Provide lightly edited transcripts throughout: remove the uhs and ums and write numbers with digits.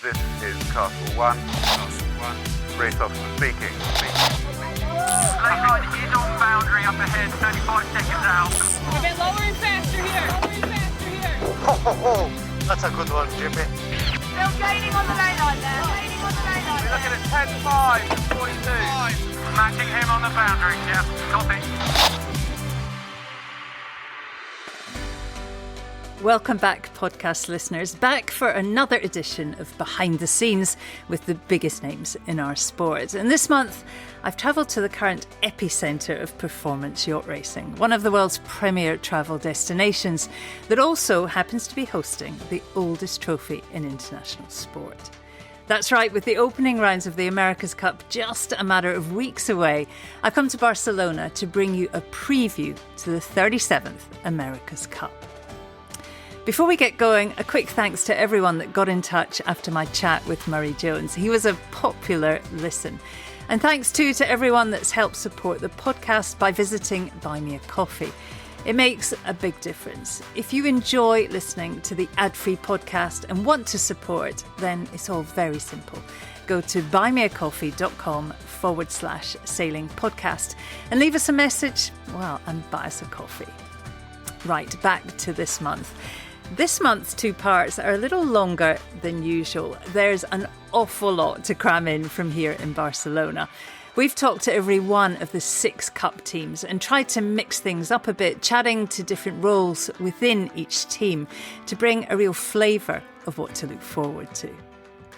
This is Castle 1. Race officer speaking. Left line is on boundary up ahead, 35 seconds out. A bit lower and faster here. That's a good one, Jimmy. Still gaining on the lane line there. We're looking at 10.5 to 42. Matching him on the boundary, yeah, copy. Welcome back, podcast listeners. Back for another edition of Behind the Scenes with the biggest names in our sport. And this month, I've travelled to the current epicentre of performance yacht racing, one of the world's premier travel destinations that also happens to be hosting the oldest trophy in international sport. That's right, with the opening rounds of the America's Cup just a matter of weeks away, I've come to Barcelona to bring you a preview to the 37th America's Cup. Before we get going, a quick thanks to everyone that got in touch after my chat with Murray Jones. He was a popular listen. And thanks too to everyone that's helped support the podcast by visiting Buy Me a Coffee. It makes a big difference. If you enjoy listening to the ad-free podcast and want to support, then it's all very simple. Go to buymeacoffee.com/sailing podcast and leave us a message, and buy us a coffee. Right, back to this month. This month's two parts are a little longer than usual. There's an awful lot to cram in from here in Barcelona. We've talked to every one of the 6 cup teams and tried to mix things up a bit, chatting to different roles within each team to bring a real flavour of what to look forward to.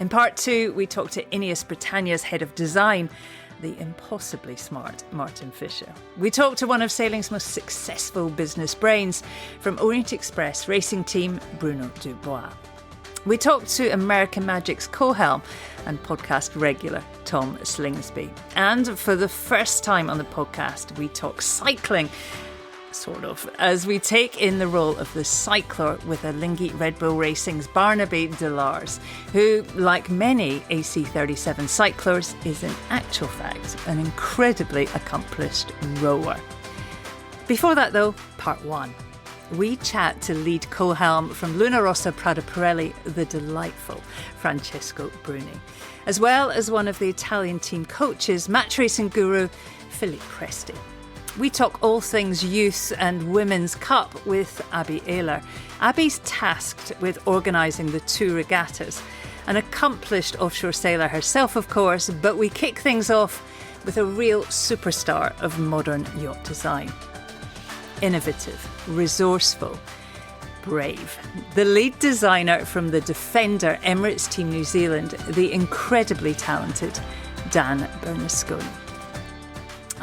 In part 2, we talked to Ineos Britannia's head of design, the impossibly smart Martin Fisher. We talked to one of sailing's most successful business brains from Orient Express racing team, Bruno Dubois. We talked to American Magic's co-helm and podcast regular, Tom Slingsby. And for the first time on the podcast, we talk cycling, sort of, as we take in the role of the cycler with Alinghi Red Bull Racing's Barnaby Delars, who, like many AC37 cyclers, is in actual fact an incredibly accomplished rower. Before that though, part 1. We chat to lead co-helm from Luna Rossa Prada Pirelli, the delightful Francesco Bruni, as well as one of the Italian team coaches, match racing guru Philippe Presti. We talk all things youth and women's cup with Abby Ehler. Abby's tasked with organising the 2 regattas, an accomplished offshore sailor herself, of course, but we kick things off with a real superstar of modern yacht design. Innovative, resourceful, brave. The lead designer from the Defender Emirates Team New Zealand, the incredibly talented Dan Bernasconi.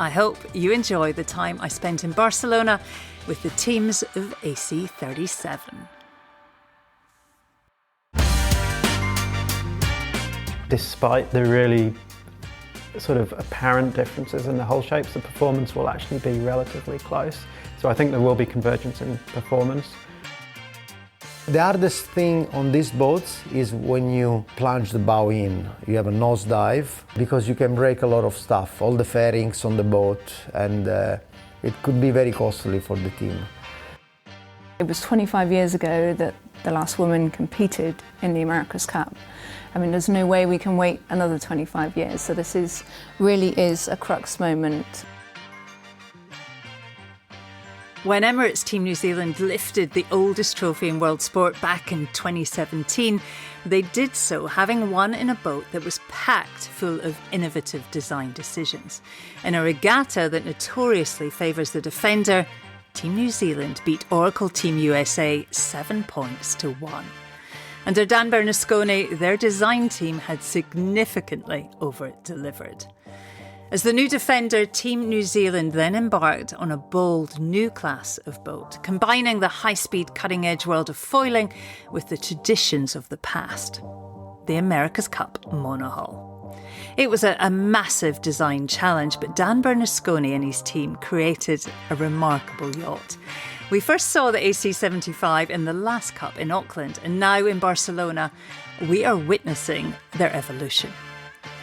I hope you enjoy the time I spent in Barcelona with the teams of AC37. Despite the really sort of apparent differences in the hull shapes, the performance will actually be relatively close. So I think there will be convergence in performance. The hardest thing on these boats is when you plunge the bow in. You have a nosedive because you can break a lot of stuff, all the fairings on the boat, and it could be very costly for the team. It was 25 years ago that the last woman competed in the America's Cup. I mean, there's no way we can wait another 25 years, so this really is a crux moment. When Emirates Team New Zealand lifted the oldest trophy in world sport back in 2017, they did so having won in a boat that was packed full of innovative design decisions. In a regatta that notoriously favours the Defender, Team New Zealand beat Oracle Team USA 7 points to 1. Under Dan Bernasconi, their design team had significantly over-delivered. As the new Defender, Team New Zealand then embarked on a bold new class of boat, combining the high-speed, cutting-edge world of foiling with the traditions of the past, the America's Cup monohull. It was a massive design challenge, but Dan Bernasconi and his team created a remarkable yacht. We first saw the AC75 in the last Cup in Auckland, and now in Barcelona, we are witnessing their evolution.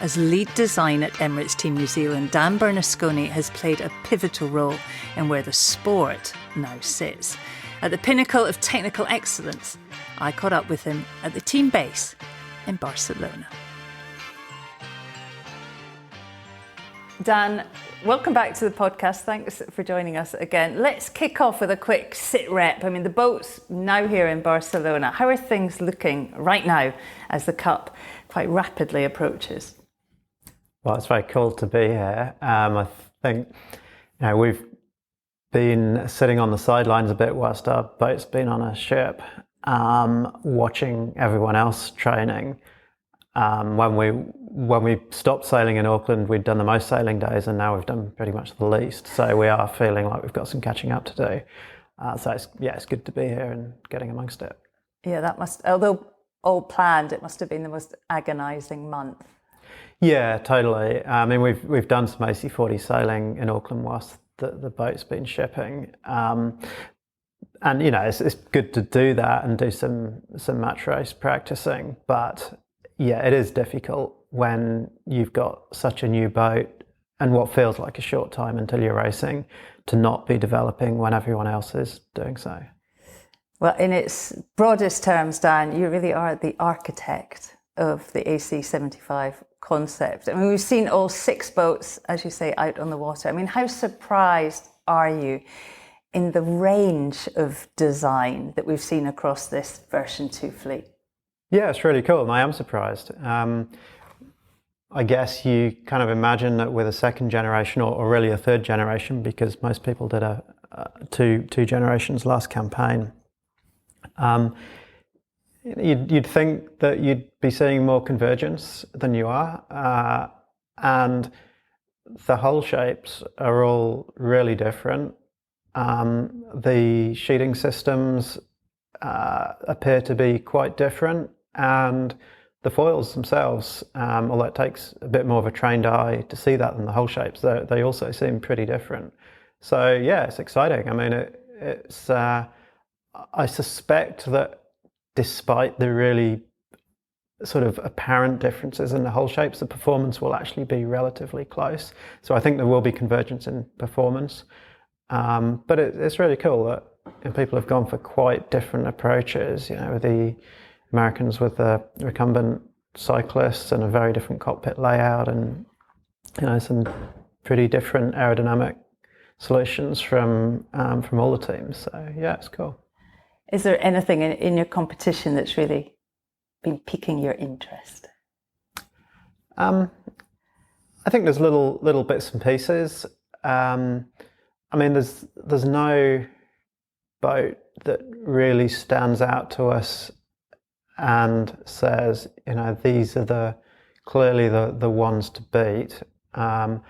As lead design at Emirates Team New Zealand, Dan Bernasconi has played a pivotal role in where the sport now sits. At the pinnacle of technical excellence, I caught up with him at the team base in Barcelona. Dan, welcome back to the podcast. Thanks for joining us again. Let's kick off with a quick sit rep. I mean, the boat's now here in Barcelona. How are things looking right now as the Cup quite rapidly approaches? Well, it's very cool to be here. I think we've been sitting on the sidelines a bit whilst our boat's been on a ship, watching everyone else training. When we stopped sailing in Auckland, we'd done the most sailing days, and now we've done pretty much the least. So we are feeling like we've got some catching up to do. So it's good to be here and getting amongst it. Yeah, that must, although all planned, it must have been the most agonising month. Yeah, totally. I mean, we've done some AC40 sailing in Auckland whilst the boat's been shipping, and it's good to do that and do some match race practicing. But yeah, it is difficult when you've got such a new boat and what feels like a short time until you're racing to not be developing when everyone else is doing so. Well, in its broadest terms, Dan, you really are the architect of the AC75 concept. I mean, we've seen all 6 boats, as you say, out on the water. I mean, how surprised are you in the range of design that we've seen across this version 2 fleet? Yeah, it's really cool, and I am surprised. I guess you kind of imagine that with a second generation, or really a third generation, because most people did two generations last campaign. You'd think that you'd be seeing more convergence than you are, and the hull shapes are all really different. The sheeting systems appear to be quite different, and the foils themselves, although it takes a bit more of a trained eye to see that than the hull shapes, they also seem pretty different. So yeah, it's exciting. I mean, it's I suspect that despite the really sort of apparent differences in the hull shapes, the performance will actually be relatively close. So I think there will be convergence in performance. But it's really cool that people have gone for quite different approaches. The Americans with the recumbent cyclists and a very different cockpit layout, and some pretty different aerodynamic solutions from all the teams. So yeah, it's cool. Is there anything in your competition that's really been piquing your interest? I think there's little bits and pieces. I mean, there's no boat that really stands out to us and says, these are clearly the ones to beat. I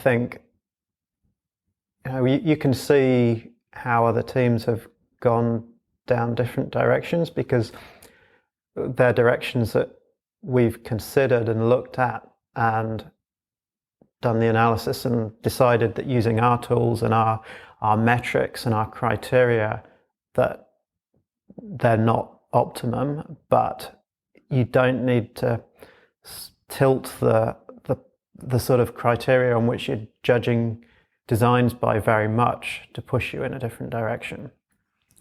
think you can see how other teams have gone down different directions, because they're directions that we've considered and looked at and done the analysis and decided that using our tools and our metrics and our criteria, that they're not optimum, but you don't need to tilt the sort of criteria on which you're judging designs by very much to push you in a different direction.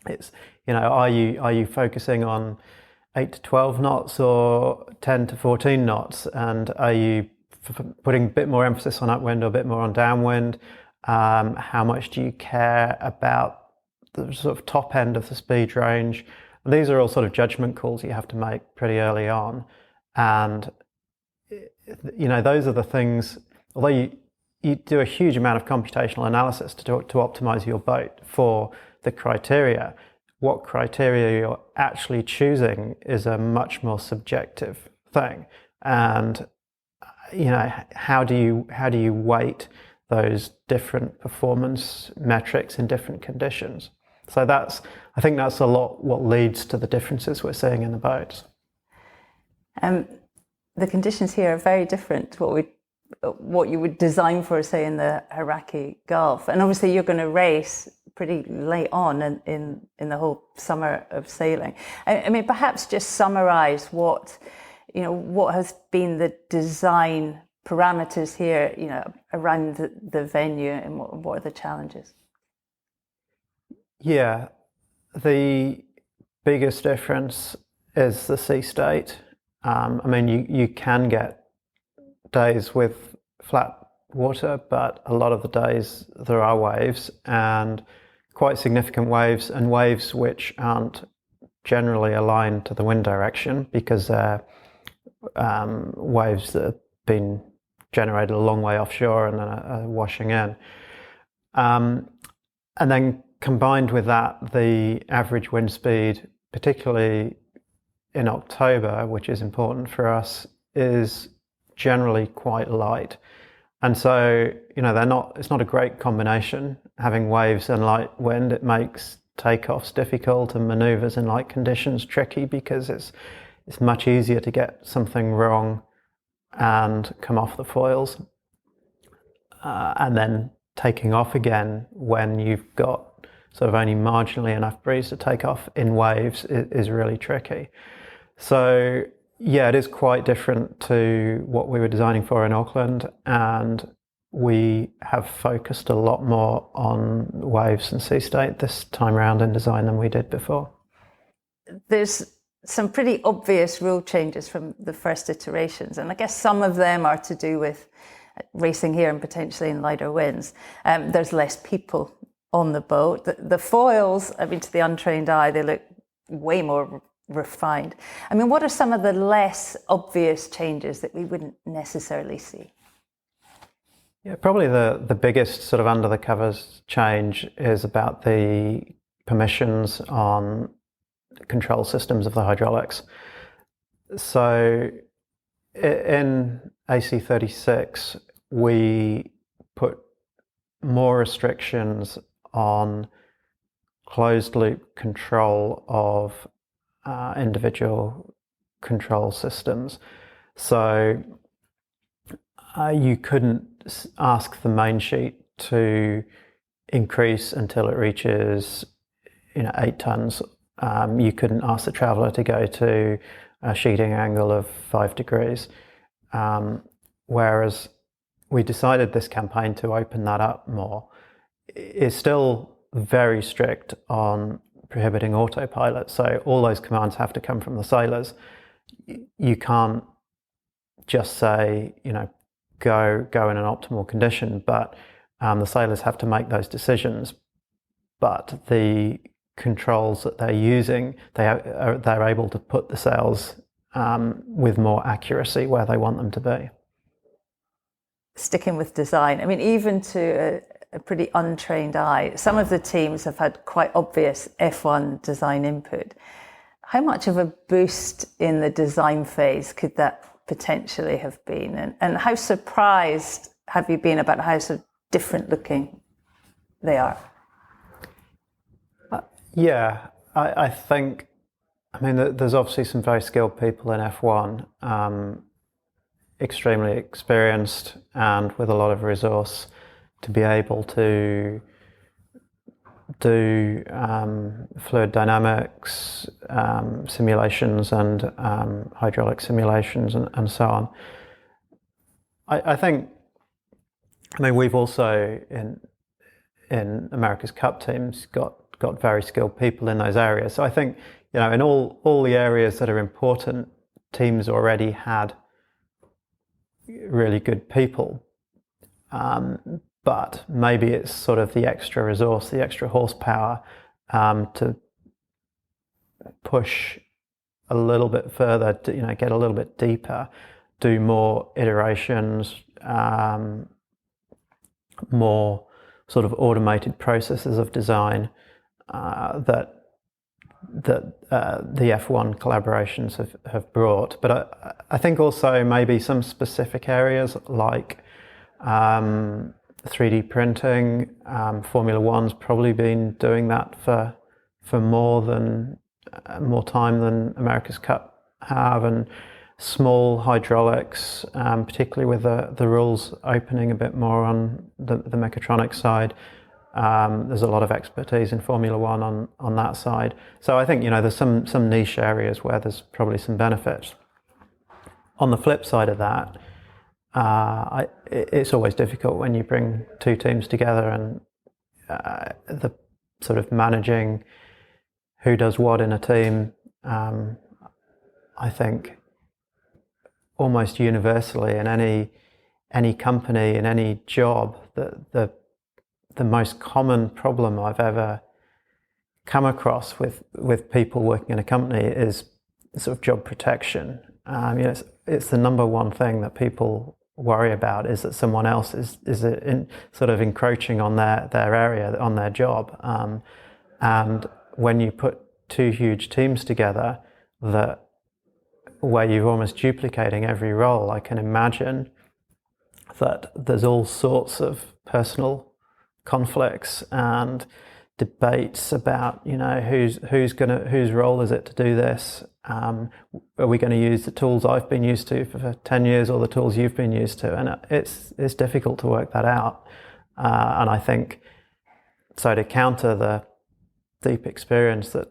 It's, are you focusing on 8 to 12 knots or 10 to 14 knots, and are you putting a bit more emphasis on upwind or a bit more on downwind? How much do you care about the sort of top end of the speed range? And these are all sort of judgment calls you have to make pretty early on, and those are the things. Although you do a huge amount of computational analysis to optimize your boat for the criteria, what criteria you're actually choosing is a much more subjective thing. And how do you weight those different performance metrics in different conditions? So I think that's a lot what leads to the differences we're seeing in the boats. The conditions here are very different to what you would design for, say, in the Iraqi Gulf. And obviously you're going to race pretty late on in the whole summer of sailing. I mean, perhaps just summarize what has been the design parameters here, around the venue, and what are the challenges? Yeah, the biggest difference is the sea state. I mean, you can get days with flat water, but a lot of the days there are waves, and quite significant waves, and waves which aren't generally aligned to the wind direction because they're waves that have been generated a long way offshore and are washing in. And then combined with that, the average wind speed, particularly in October, which is important for us, is generally quite light. And so, it's not a great combination. Having waves and light wind, it makes takeoffs difficult and maneuvers in light conditions tricky because it's much easier to get something wrong and come off the foils. And then taking off again when you've got sort of only marginally enough breeze to take off in waves is really tricky. So yeah, it is quite different to what we were designing for in Auckland, and we have focused a lot more on waves and sea state this time around in design than we did before. There's some pretty obvious rule changes from the first iterations, and I guess some of them are to do with racing here and potentially in lighter winds. There's less people on the boat. The foils, I mean, to the untrained eye, they look way more refined. I mean, what are some of the less obvious changes that we wouldn't necessarily see? Yeah, probably the biggest sort of under the covers change is about the permissions on control systems of the hydraulics. So in AC36, we put more restrictions on closed loop control of individual control systems. So you couldn't ask the main sheet to increase until it reaches 8 tons. You couldn't ask the traveller to go to a sheeting angle of 5 degrees. Whereas we decided this campaign to open that up more. It's still very strict on prohibiting autopilot, so all those commands have to come from the sailors. You can't just say, go in an optimal condition, but the sailors have to make those decisions. But the controls that they're using, they're able to put the sails with more accuracy where they want them to be. Sticking with design, I mean, even to a pretty untrained eye, some of the teams have had quite obvious F1 design input. How much of a boost in the design phase could that potentially have been? And how surprised have you been about how sort of different looking they are? Yeah, I think, there's obviously some very skilled people in F1, extremely experienced and with a lot of resource to be able to do fluid dynamics simulations and hydraulic simulations and so on. I think, we've also in America's Cup teams got very skilled people in those areas. So I think, in all the areas that are important, teams already had really good people. But maybe it's sort of the extra resource, the extra horsepower to push a little bit further, to, get a little bit deeper, do more iterations, more sort of automated processes of design that the F1 collaborations have brought. But I think also maybe some specific areas like 3D printing. Formula One's probably been doing that for more time than America's Cup have, and small hydraulics, particularly with the rules opening a bit more on the mechatronics side. There's a lot of expertise in Formula One on that side. So I think there's some niche areas where there's probably some benefits. On the flip side of that, it's always difficult when you bring two teams together and the sort of managing who does what in a team. I think almost universally in any company, in any job, that the most common problem I've ever come across with people working in a company is sort of job protection. It's the number one thing that people worry about, is that someone else is sort of encroaching on their area, on their job. And when you put two huge teams together where you're almost duplicating every role, I can imagine that there's all sorts of personal conflicts and debates about, whose role is it to do this? Are we going to use the tools I've been used to for 10 years or the tools you've been used to? And it's difficult to work that out. And I think, so to counter the deep experience that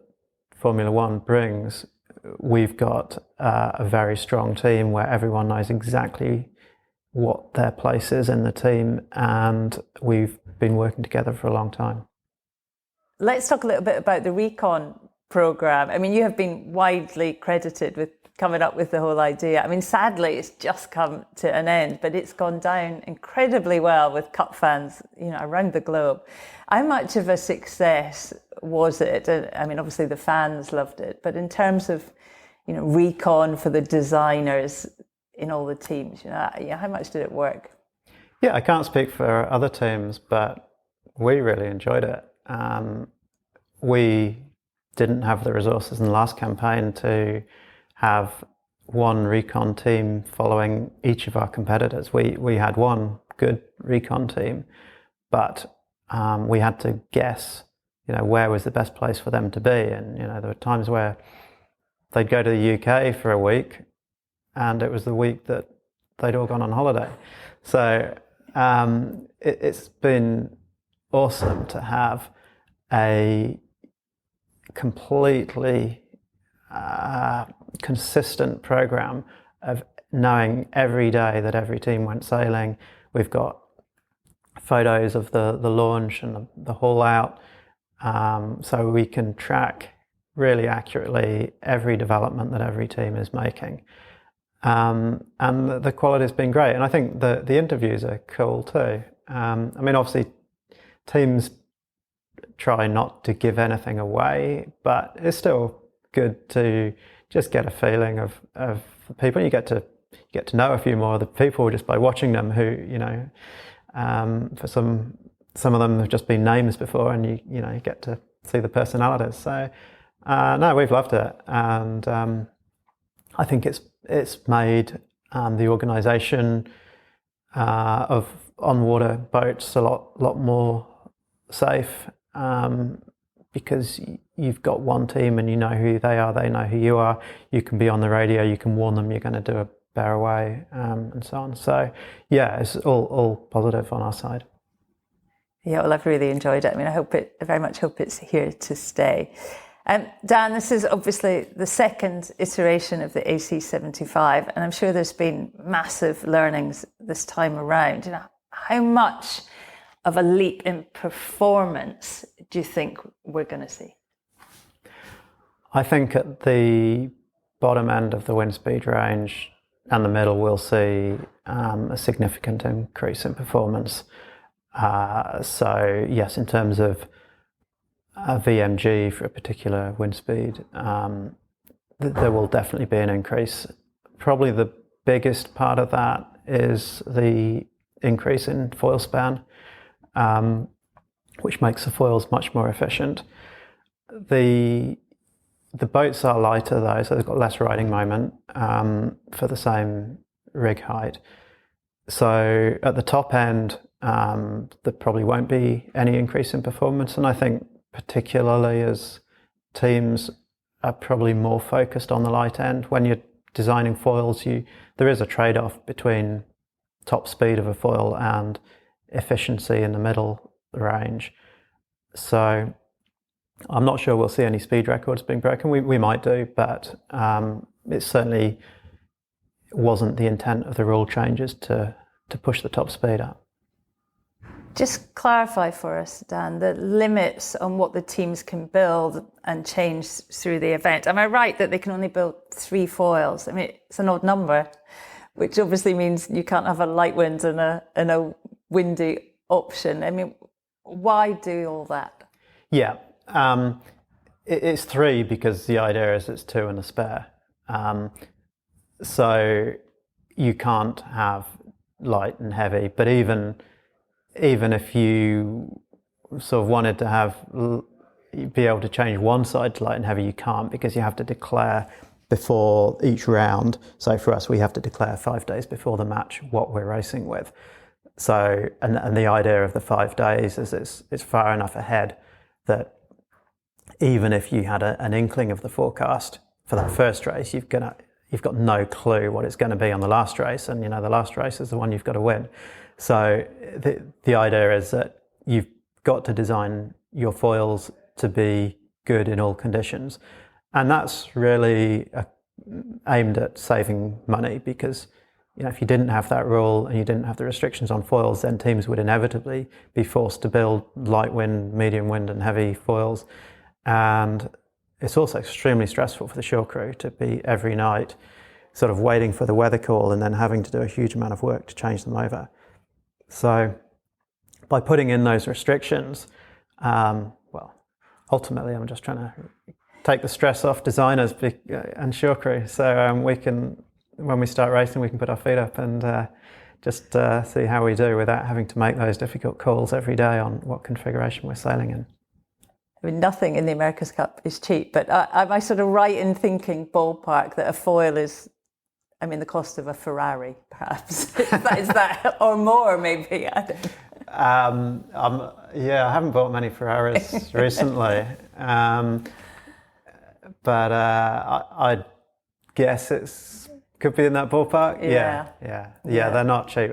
Formula One brings, we've got a very strong team where everyone knows exactly what their place is in the team, and we've been working together for a long time. Let's talk a little bit about the recon program. I mean, you have been widely credited with coming up with the whole idea. I mean, sadly, it's just come to an end, but it's gone down incredibly well with Cup fans, around the globe. How much of a success was it? I mean, obviously the fans loved it, but in terms of, recon for the designers in all the teams, how much did it work? Yeah, I can't speak for other teams, but we really enjoyed it. We didn't have the resources in the last campaign to have one recon team following each of our competitors. We had one good recon team, but we had to guess, where was the best place for them to be. And, there were times where they'd go to the UK for a week, and it was the week that they'd all gone on holiday. So it's been awesome to have a completely consistent program of knowing every day that every team went sailing. We've got photos of the launch and the haul out, so we can track really accurately every development that every team is making. And the quality has been great. And I think the interviews are cool too. Obviously teams try not to give anything away, but it's still good to just get a feeling of the people. You get to know a few more of the people just by watching them, who, for some of them have just been names before, and you get to see the personalities. So no, we've loved it, and I think it's made the organisation of on-water boats a lot more safe, because you've got one team and you know who they are, they know who you are. You can be on the radio, you can warn them you're going to do a bear away, and so on. So yeah, it's all positive on our side. Yeah, well, I've really enjoyed it. I mean, I very much hope it's here to stay. Dan, this is obviously the second iteration of the AC75, and I'm sure there's been massive learnings this time around. How much of a leap in performance do you think we're going to see? I think at the bottom end of the wind speed range and the middle, we'll see a significant increase in performance. So yes, in terms of a VMG for a particular wind speed, there will definitely be an increase. Probably the biggest part of that is the increase in foil span, which makes the foils much more efficient. The boats are lighter though, so they've got less riding moment for the same rig height. So at the top end, there probably won't be any increase in performance, and I think particularly as teams are probably more focused on the light end. When you're designing foils, there is a trade-off between top speed of a foil and efficiency in the middle range. So I'm not sure we'll see any speed records being broken. We might do, but it certainly wasn't the intent of the rule changes to push the top speed up. Just clarify for us, Dan, the limits on what the teams can build and change through the event. Am I right that they can only build 3 foils? I mean, it's an odd number, which obviously means you can't have a light wind and a windy option. I mean, why do all that? Yeah, it's 3 because the idea is it's 2 and a spare. So you can't have light and heavy, but even if you sort of wanted to have be able to change one side to light and heavy, you can't, because you have to declare before each round. So for us, we have to declare 5 days before the match what we're racing with. So and the idea of the 5 days is it's far enough ahead that even if you had an inkling of the forecast for that first race, you've got no clue what it's going to be on the last race, and the last race is the one you've got to win. So the idea is that you've got to design your foils to be good in all conditions, and that's really aimed at saving money, because if you didn't have that rule and you didn't have the restrictions on foils, then teams would inevitably be forced to build light wind, medium wind and heavy foils. And it's also extremely stressful for the shore crew to be every night sort of waiting for the weather call and then having to do a huge amount of work to change them over. So by putting in those restrictions, ultimately I'm just trying to take the stress off designers and shore crew, so we can, when we start racing, we can put our feet up and just see how we do without having to make those difficult calls every day on what configuration we're sailing in. I mean, nothing in the America's Cup is cheap, but am I sort of right in thinking, ballpark, that a foil is, the cost of a Ferrari, perhaps? is that or more, maybe? I don't know. I haven't bought many Ferraris recently, but I guess it's could be in that ballpark. Yeah. They're not cheap.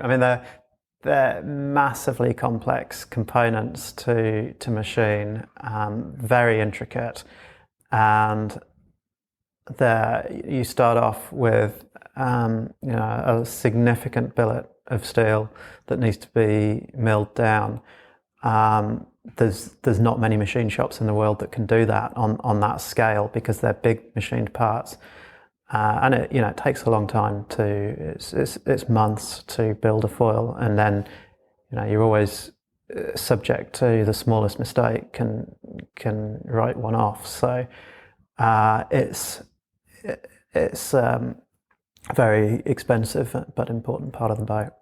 They're massively complex components to machine, very intricate, and you start off with a significant billet of steel that needs to be milled down. There's not many machine shops in the world that can do that on that scale, because they're big machined parts. And it takes a long time it's months to build a foil, and then you're always subject to the smallest mistake can write one off. So it's a very expensive but important part of the boat.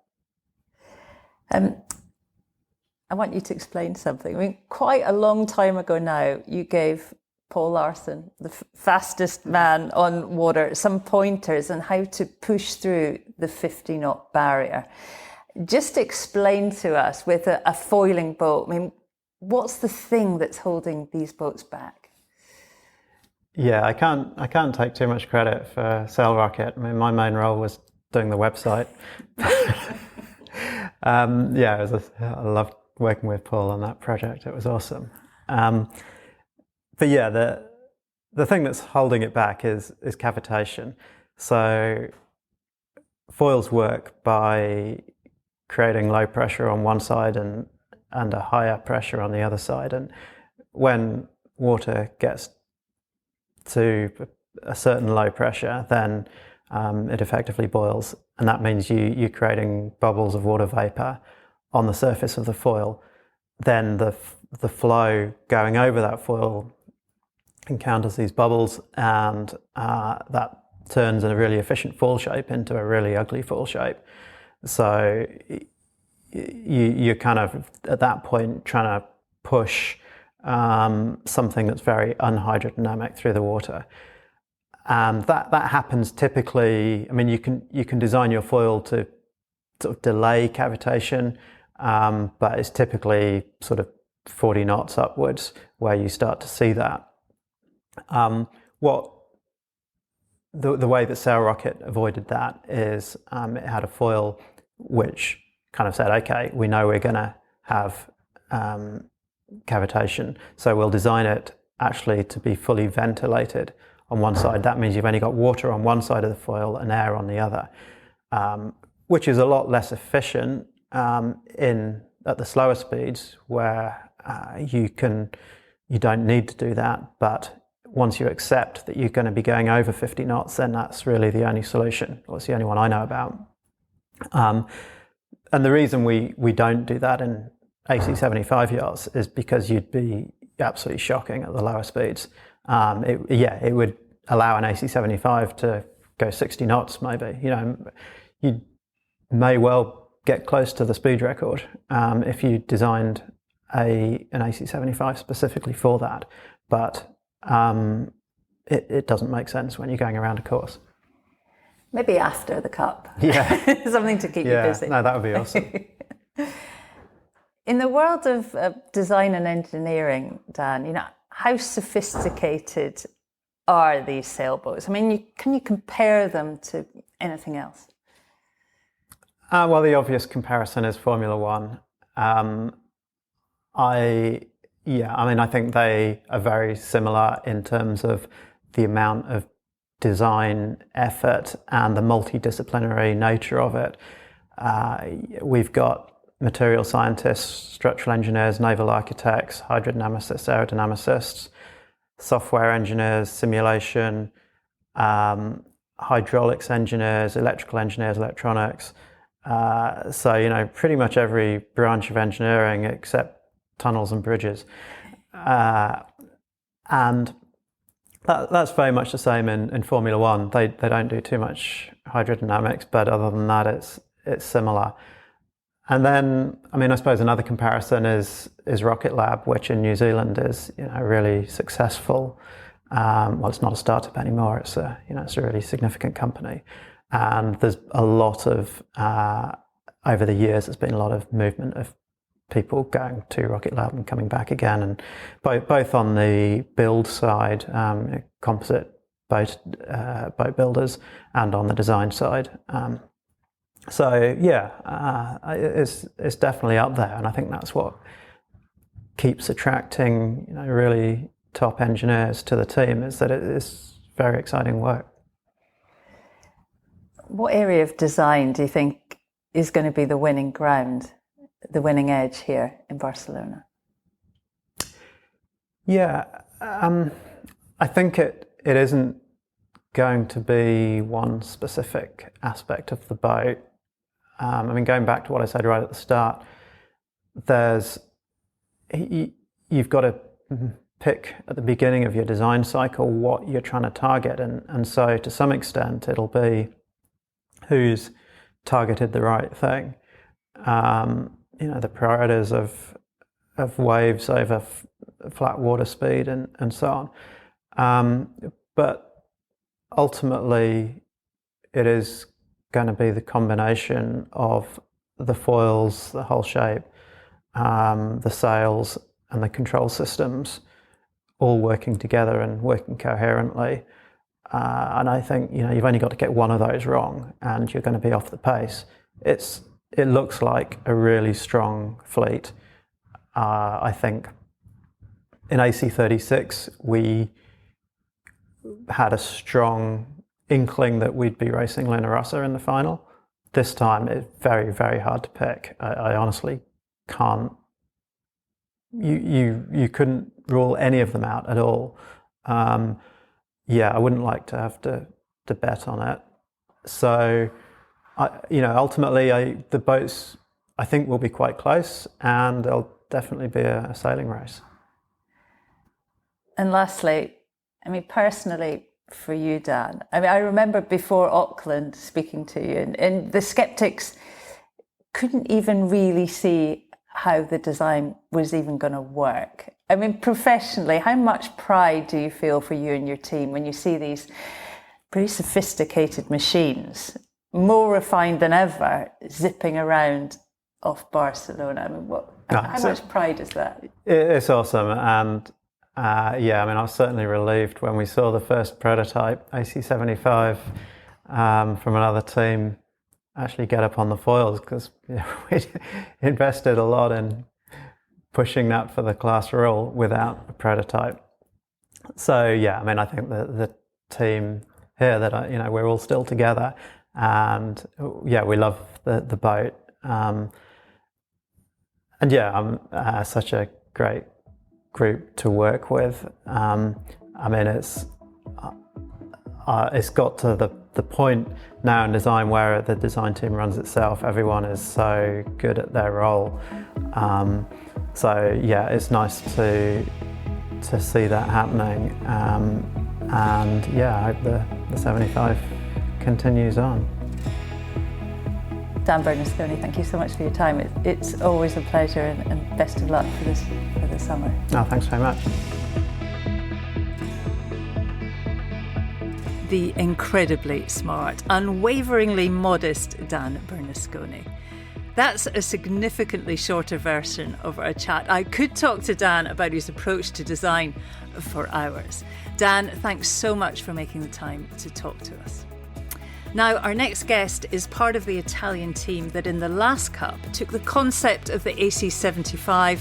I want you to explain something. Quite a long time ago now, you gave Paul Larson, the fastest man on water, some pointers on how to push through the 50-knot barrier. Just explain to us, with a foiling boat, what's the thing that's holding these boats back? Yeah, I can't take too much credit for Sail Rocket. My main role was doing the website. I loved working with Paul on that project. It was awesome. But yeah, the thing that's holding it back is cavitation. So foils work by creating low pressure on one side and a higher pressure on the other side. And when water gets to a certain low pressure, then it effectively boils. And that means you're creating bubbles of water vapor on the surface of the foil. Then the flow going over that foil encounters these bubbles, and that turns a really efficient fall shape into a really ugly fall shape. So you're kind of at that point trying to push something that's very unhydrodynamic through the water, and that happens typically. You can design your foil to sort of delay cavitation, but it's typically sort of 40 knots upwards where you start to see that. The way that Sail Rocket avoided that is it had a foil which kind of said, okay, we know we're going to have cavitation, so we'll design it actually to be fully ventilated on one side. That means you've only got water on one side of the foil and air on the other, which is a lot less efficient at the slower speeds, where you don't need to do that. But once you accept that you're going to be going over 50 knots, then that's really the only solution. Well, it's the only one I know about. And the reason we don't do that in AC75 yachts is because you'd be absolutely shocking at the lower speeds. It would allow an AC75 to go 60 knots maybe. You may well get close to the speed record if you designed an AC75 specifically for that. But it doesn't make sense when you're going around a course. Maybe after the cup. Yeah. Something to keep you busy. No, that would be awesome. In the world of design and engineering, Dan, how sophisticated are these sailboats? I mean, can you compare them to anything else? Well, the obvious comparison is Formula One. I think they are very similar in terms of the amount of design effort and the multidisciplinary nature of it. We've got material scientists, structural engineers, naval architects, hydrodynamicists, aerodynamicists, software engineers, simulation, hydraulics engineers, electrical engineers, electronics. So, pretty much every branch of engineering except tunnels and bridges. And that's very much the same in Formula One. They don't do too much hydrodynamics, but other than that, it's similar. And then, I suppose another comparison is Rocket Lab, which in New Zealand is really successful. Well, it's not a startup anymore. It's a really significant company, and there's a lot of over the years. There's been a lot of movement of people going to Rocket Lab and coming back again, and both on the build side, composite boat builders, and on the design side. It's definitely up there, and I think that's what keeps attracting really top engineers to the team, is that it is very exciting work. What area of design do you think is going to be the winning ground, the winning edge here in Barcelona? Yeah, I think it isn't going to be one specific aspect of the boat. Going back to what I said right at the start, you've got to pick at the beginning of your design cycle what you're trying to target, and so to some extent it'll be who's targeted the right thing. The priorities of waves over flat water speed and so on. But ultimately, it is going to be the combination of the foils, the hull shape, the sails, and the control systems all working together and working coherently. And I think you've only got to get one of those wrong, and you're going to be off the pace. It looks like a really strong fleet. I think in AC36 we had a strong inkling that we'd be racing Luna Rossa in the final. This time it's very, very hard to pick. I honestly can't. You couldn't rule any of them out at all. I wouldn't like to have to bet on it. So, ultimately, the boats I think will be quite close, and there'll definitely be a sailing race. And lastly, personally, for you, Dan, I remember before Auckland speaking to you, and the skeptics couldn't even really see how the design was even going to work. Professionally, how much pride do you feel for you and your team when you see these pretty sophisticated machines, more refined than ever, zipping around off Barcelona? How much pride is that? It's awesome, and I was certainly relieved when we saw the first prototype AC75 from another team actually get up on the foils, because we invested a lot in pushing that for the class rule without a prototype. So I think the team here that we're all still together, and we love the boat, and I'm such a great group to work with, I mean, it's got to the point now in design where the design team runs itself. Everyone is so good at their role. So yeah, it's nice to see that happening. And yeah, I hope the 75 continues on. Dan Bernasconi, thank you so much for your time. It's always a pleasure, and best of luck for the summer. Oh, thanks very much. The incredibly smart, unwaveringly modest Dan Bernasconi. That's a significantly shorter version of our chat. I could talk to Dan about his approach to design for hours. Dan, thanks so much for making the time to talk to us. Now, our next guest is part of the Italian team that in the last Cup took the concept of the AC75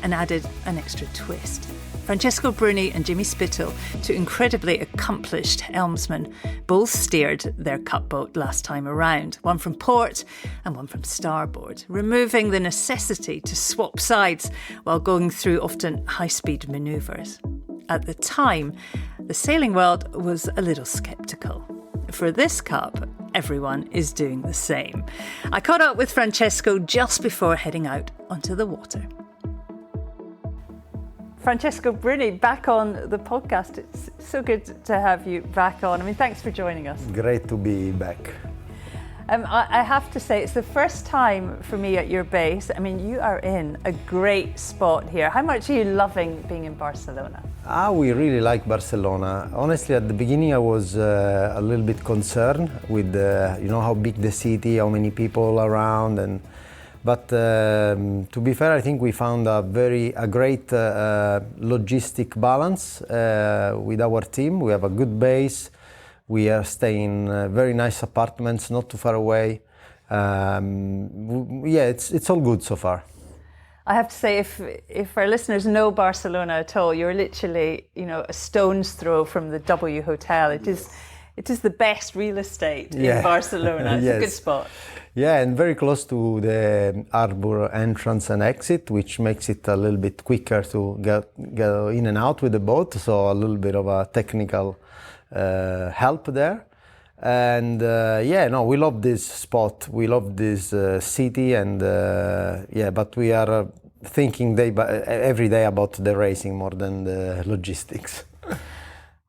and added an extra twist. Francesco Bruni and Jimmy Spittle, two incredibly accomplished helmsmen, both steered their Cup boat last time around, one from port and one from starboard, removing the necessity to swap sides while going through often high-speed manoeuvres. At the time, the sailing world was a little sceptical. For this Cup, everyone is doing the same. I caught up with Francesco just before heading out onto the water. Francesco Bruni, back on the podcast. It's so good to have you back on. I mean, thanks for joining us. Great to be back. I have to say, it's the first time for me at your base. I mean, you are in a great spot here. How much are you loving being in Barcelona? We really like Barcelona. Honestly, at the beginning I was a little bit concerned with how big the city, how many people around, but to be fair, I think we found a great logistic balance with our team. We have a good base. We are staying in very nice apartments, not too far away. It's all good so far. I have to say, if our listeners know Barcelona at all, you're literally, a stone's throw from the W Hotel. It is the best real estate in Barcelona. It's a good spot. Yeah, and very close to the harbour entrance and exit, which makes it a little bit quicker to get in and out with the boat. So a little bit of a technical help there. And we love this spot. We love this city, and but we are thinking every day about the racing more than the logistics.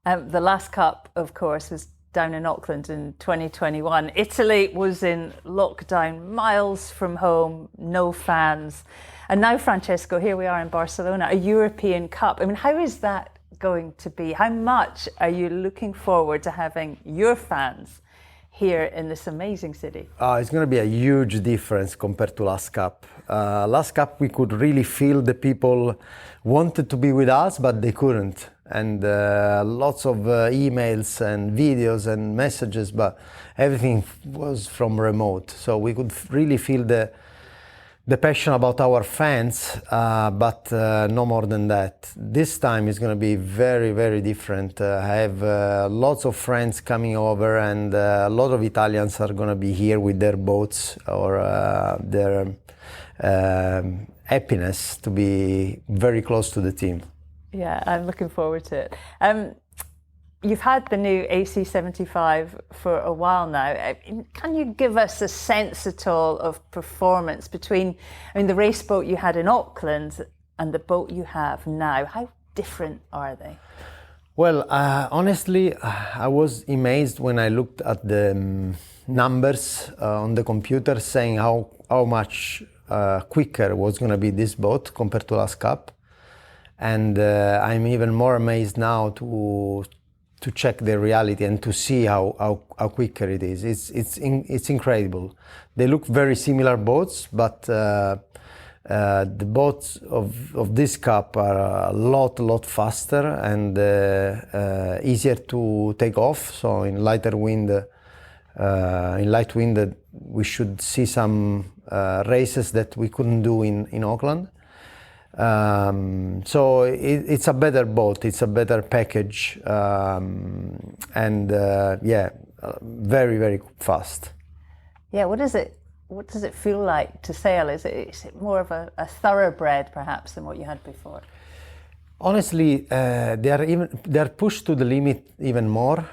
The last Cup, of course, was down in Auckland in 2021. Italy was in lockdown, miles from home, no fans. And now, Francesco, here we are in Barcelona, a European Cup. I mean, how is that going to be? How much are you looking forward to having your fans here in this amazing city? It's going to be a huge difference compared to last Cup. Last Cup we could really feel the people wanted to be with us, but they couldn't. And lots of emails and videos and messages, but everything was from remote. So we could really feel the passion about our fans, but no more than that. This time is going to be very, very different. I have lots of friends coming over, and a lot of Italians are going to be here with their boats or their happiness to be very close to the team. Yeah, I'm looking forward to it. You've had the new AC75 for a while now. Can you give us a sense at all of performance between, the race boat you had in Auckland and the boat you have now? How different are they? Well, honestly, I was amazed when I looked at the numbers on the computer saying how much quicker was going to be this boat compared to last Cup. And I'm even more amazed now to check the reality and to see how quicker it is. It's incredible. They look very similar boats, but the boats of this Cup are a lot faster and easier to take off. So in light wind, we should see some races that we couldn't do in Auckland. So it's a better boat, it's a better package, and very, very fast. Yeah, what does it feel like to sail? Is it more of a thoroughbred perhaps than what you had before? Honestly, they're pushed to the limit even more,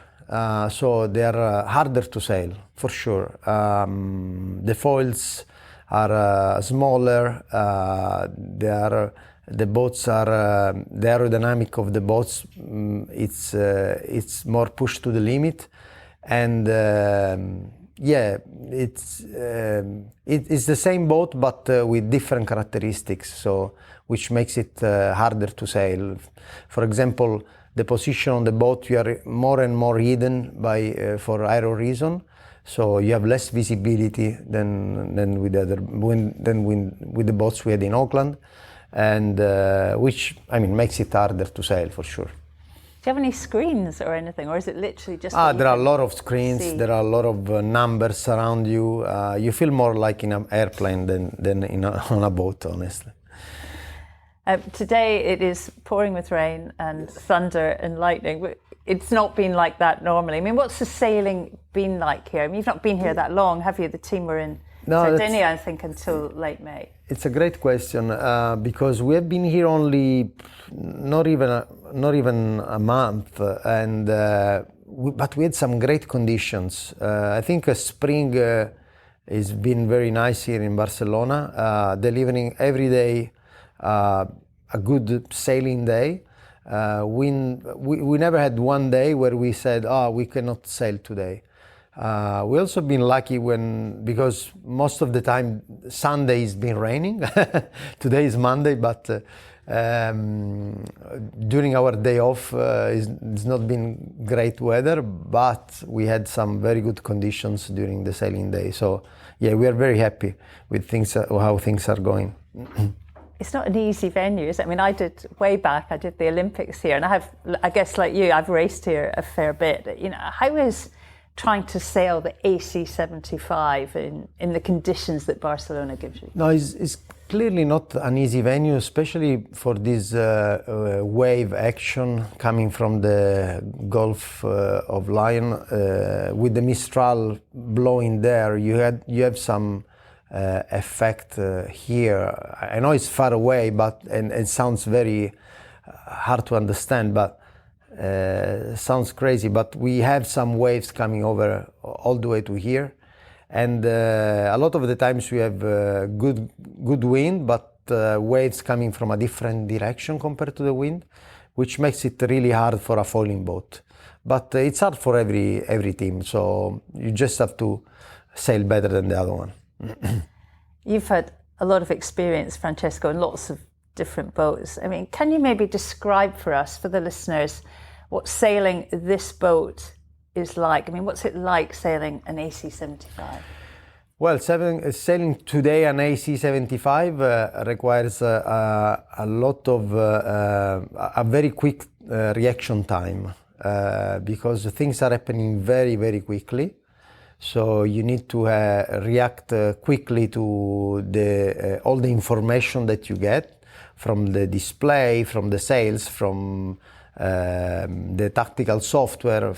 so they're harder to sail for sure. The foils are smaller. The boats are the aerodynamic of the boats. It's more pushed to the limit, and it's the same boat but with different characteristics. So which makes it harder to sail. For example, the position on the boat, you are more and more hidden for aero reason. So you have less visibility than with the boats we had in Auckland, and which makes it harder to sail for sure. Do you have any screens or anything, or is it literally just? There are a lot of screens. See? There are a lot of numbers around you. You feel more like in an airplane than on a boat, honestly. Today it is pouring with rain and thunder and lightning. It's not been like that normally. I mean, what's the sailing been like here? I mean, you've not been here that long, have you? The team were in Sardinia, I think, until late May. It's a great question because we have been here only not even a month, and but we had some great conditions. I think spring has been very nice here in Barcelona, delivering every day a good sailing day. We never had one day where we said, we cannot sail today. We also been lucky because most of the time Sunday has been raining. Today is Monday, but during our day off it's not been great weather, but we had some very good conditions during the sailing day. So yeah, we are very happy with how things are going. It's not an easy venue, is it? I mean, I did the Olympics here, and I guess like you, I've raced here a fair bit. You know, how is trying to sail the AC75 in the conditions that Barcelona gives you? No, it's clearly not an easy venue, especially for this wave action coming from the Gulf of Lion. With the Mistral blowing there, you have some effect here. I know it's far away, and it sounds very hard to understand, but sounds crazy. But we have some waves coming over all the way to here, and a lot of the times we have good wind, but waves coming from a different direction compared to the wind, which makes it really hard for a foiling boat. But it's hard for every team, so you just have to sail better than the other one. You've had a lot of experience, Francesco, in lots of different boats. I mean, can you maybe describe for us, for the listeners, what sailing this boat is like? I mean, what's it like sailing an AC75? Well, sailing today an AC75 requires a lot of a very quick reaction time because things are happening very, very quickly. So you need to react quickly to all the information that you get from the display, from the sails, from the tactical software.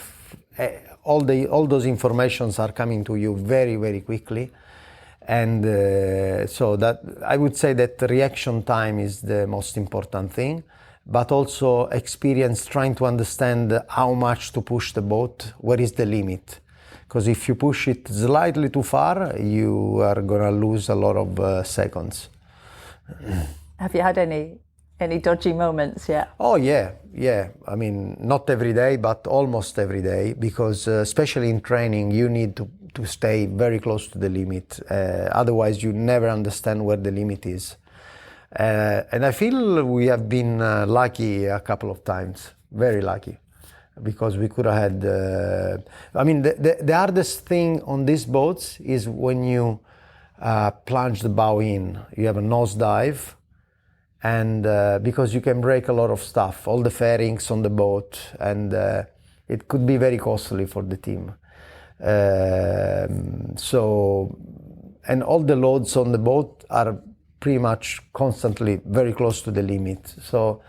All those informations are coming to you very, very quickly, and so that I would say that the reaction time is the most important thing, but also experience trying to understand how much to push the boat, where is the limit. Because if you push it slightly too far, you are gonna lose a lot of seconds. Have you had any dodgy moments yet? Oh yeah. I mean, not every day, but almost every day, because especially in training, you need to stay very close to the limit. Otherwise, you never understand where the limit is. And I feel we have been lucky a couple of times, very lucky. Because we could have had, the hardest thing on these boats is when you plunge the bow in. You have a nosedive, and because you can break a lot of stuff, all the fairings on the boat, and it could be very costly for the team. And all the loads on the boat are pretty much constantly very close to the limit. So.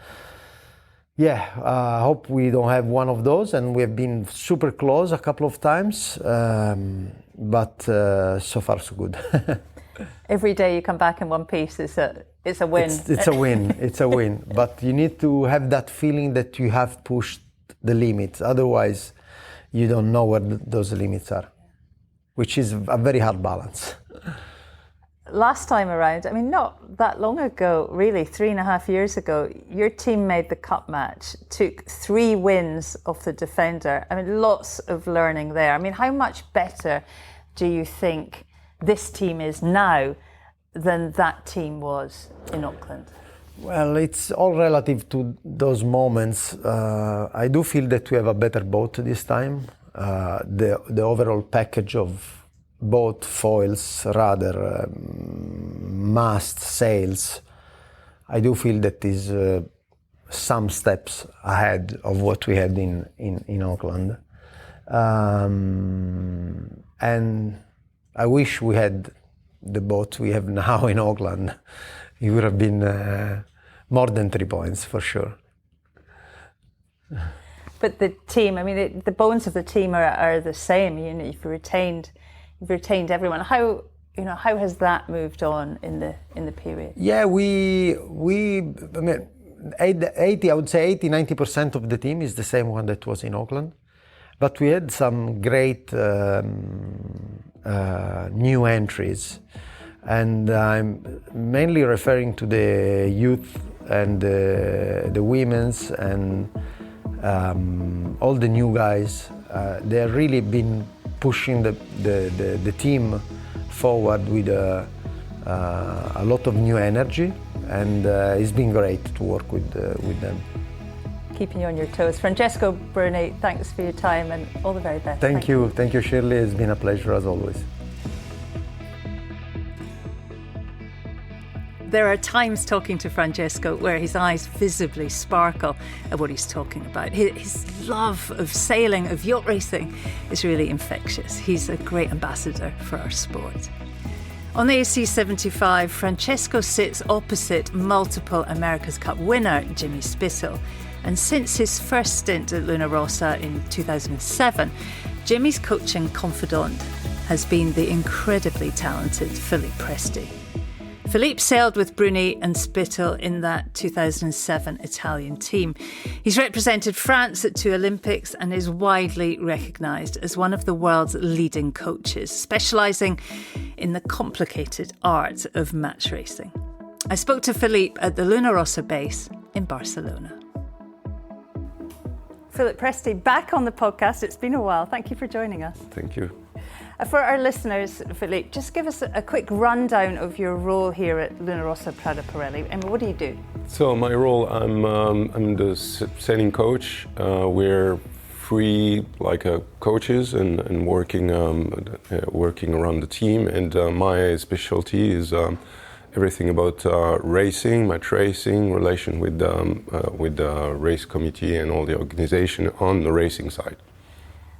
Yeah, I hope we don't have one of those, and we have been super close a couple of times, but so far so good. every day you come back in one piece it's a win. It's a win. It's a win. But you need to have that feeling that you have pushed the limits. Otherwise, you don't know where those limits are, which is a very hard balance. Last time around, I mean, not that long ago, really, 3.5 years ago, your team made the cup match, took 3 wins off the defender. I mean, lots of learning there. I mean, how much better do you think this team is now than that team was in Auckland? Well, it's all relative to those moments. I do feel that we have a better boat this time. The overall package of boat, foils, rudder, mast, sails, I do feel that is some steps ahead of what we had in Auckland. And I wish we had the boat we have now in Auckland. It would have been more than 3 points for sure. But the team, I mean, the bones of the team are the same. You know, you've retained everyone. How has that moved on in the period? Yeah, I mean, 80, I would say 80-90% of the team is the same one that was in Auckland. But we had some great new entries. And I'm mainly referring to the youth and the women's and all the new guys. They've really been pushing the team forward with a lot of new energy, and it's been great to work with them. Keeping you on your toes. Francesco, Bernie, thanks for your time and all the very best. Thank you, Shirley. It's been a pleasure as always. There are times talking to Francesco where his eyes visibly sparkle at what he's talking about. His love of sailing, of yacht racing, is really infectious. He's a great ambassador for our sport. On the AC75, Francesco sits opposite multiple America's Cup winner Jimmy Spithill. And since his first stint at Luna Rossa in 2007, Jimmy's coaching confidant has been the incredibly talented Philippe Presti. Philippe sailed with Bruni and Spithill in that 2007 Italian team. He's represented France at 2 Olympics and is widely recognised as one of the world's leading coaches, specialising in the complicated art of match racing. I spoke to Philippe at the Luna Rossa base in Barcelona. Philippe Presti, back on the podcast. It's been a while. Thank you for joining us. Thank you. For our listeners, Philippe, just give us a quick rundown of your role here at Luna Rossa Prada Pirelli. And what do you do? So my role, I'm the sailing coach. We're 3 coaches and working around the team. And my specialty is everything about racing, match racing, relation with the race committee and all the organization on the racing side.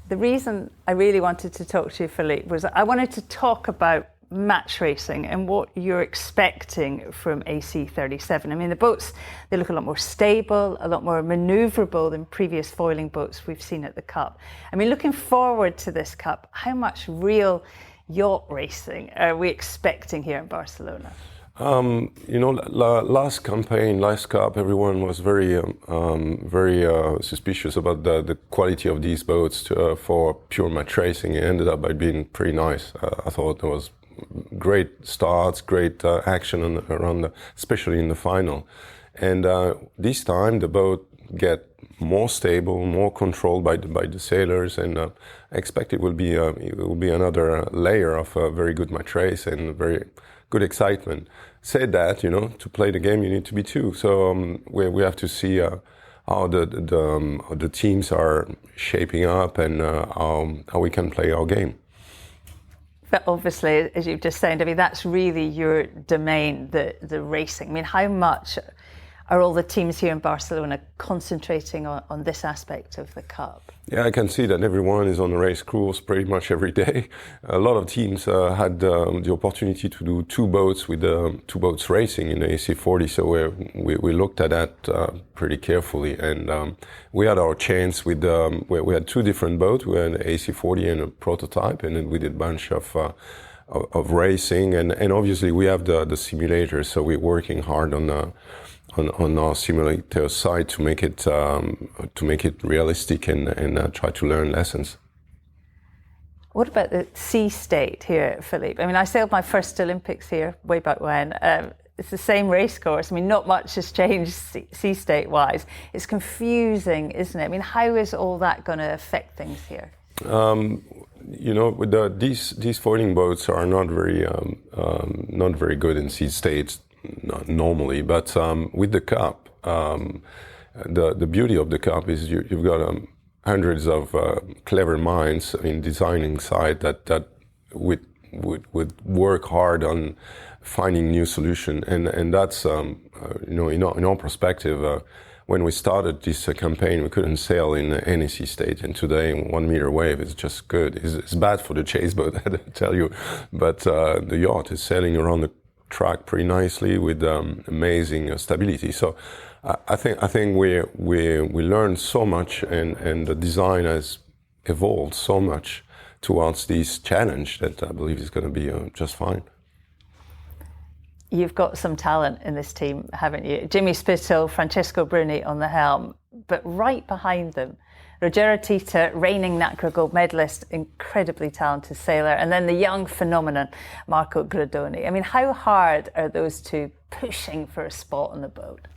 The reason I really wanted to talk to you, Philippe, was I wanted to talk about match racing and what you're expecting from AC37. I mean, the boats, they look a lot more stable, a lot more manoeuvrable than previous foiling boats we've seen at the Cup. I mean, looking forward to this Cup, how much real yacht racing are we expecting here in Barcelona? Last campaign, last Cup, everyone was very suspicious about the quality of these boats for pure match racing. It ended up by being pretty nice. I thought there was great starts, great action especially in the final. And this time the boat get more stable, more controlled by the sailors, and I expect it will be another layer of a very good match race and very good excitement. Said that, to play the game you need to be 2. So we have to see how the teams are shaping up and how we can play our game. But obviously, as you've just said, I mean, that's really your domain, the racing. I mean, how much are all the teams here in Barcelona concentrating on this aspect of the Cup? Yeah, I can see that everyone is on the race course pretty much every day. A lot of teams had the opportunity to do 2 boats with 2 boats racing in the AC40, so we looked at that pretty carefully, and we had our chance with we had 2 different boats. We had an AC40 and a prototype, and then we did a bunch of of racing, and obviously we have the simulator, so we're working hard on our simulator side to make it realistic and try to learn lessons. What about the sea state here, Philippe? I mean, I sailed my first Olympics here way back when. It's the same race course. I mean, not much has changed sea state-wise. It's confusing, isn't it? I mean, how is all that going to affect things here? With these foiling boats are not very good in sea states normally, but with the Cup, the beauty of the Cup is you've got hundreds of clever minds in designing side that would work hard on finding new solution, and that's in our perspective. When we started this campaign, we couldn't sail in any sea state, and today 1 meter wave is just good. It's bad for the chase boat, I tell you, but the yacht is sailing around the track pretty nicely with amazing stability. So I think we learned so much, and the design has evolved so much towards this challenge that I believe is going to be just fine. You've got some talent in this team, haven't you? Jimmy Spittle, Francesco Bruni on the helm, but right behind them, Ruggero Tita, reigning NACRA gold medalist, incredibly talented sailor, and then the young phenomenon, Marco Gradoni. I mean, how hard are those two pushing for a spot on the boat?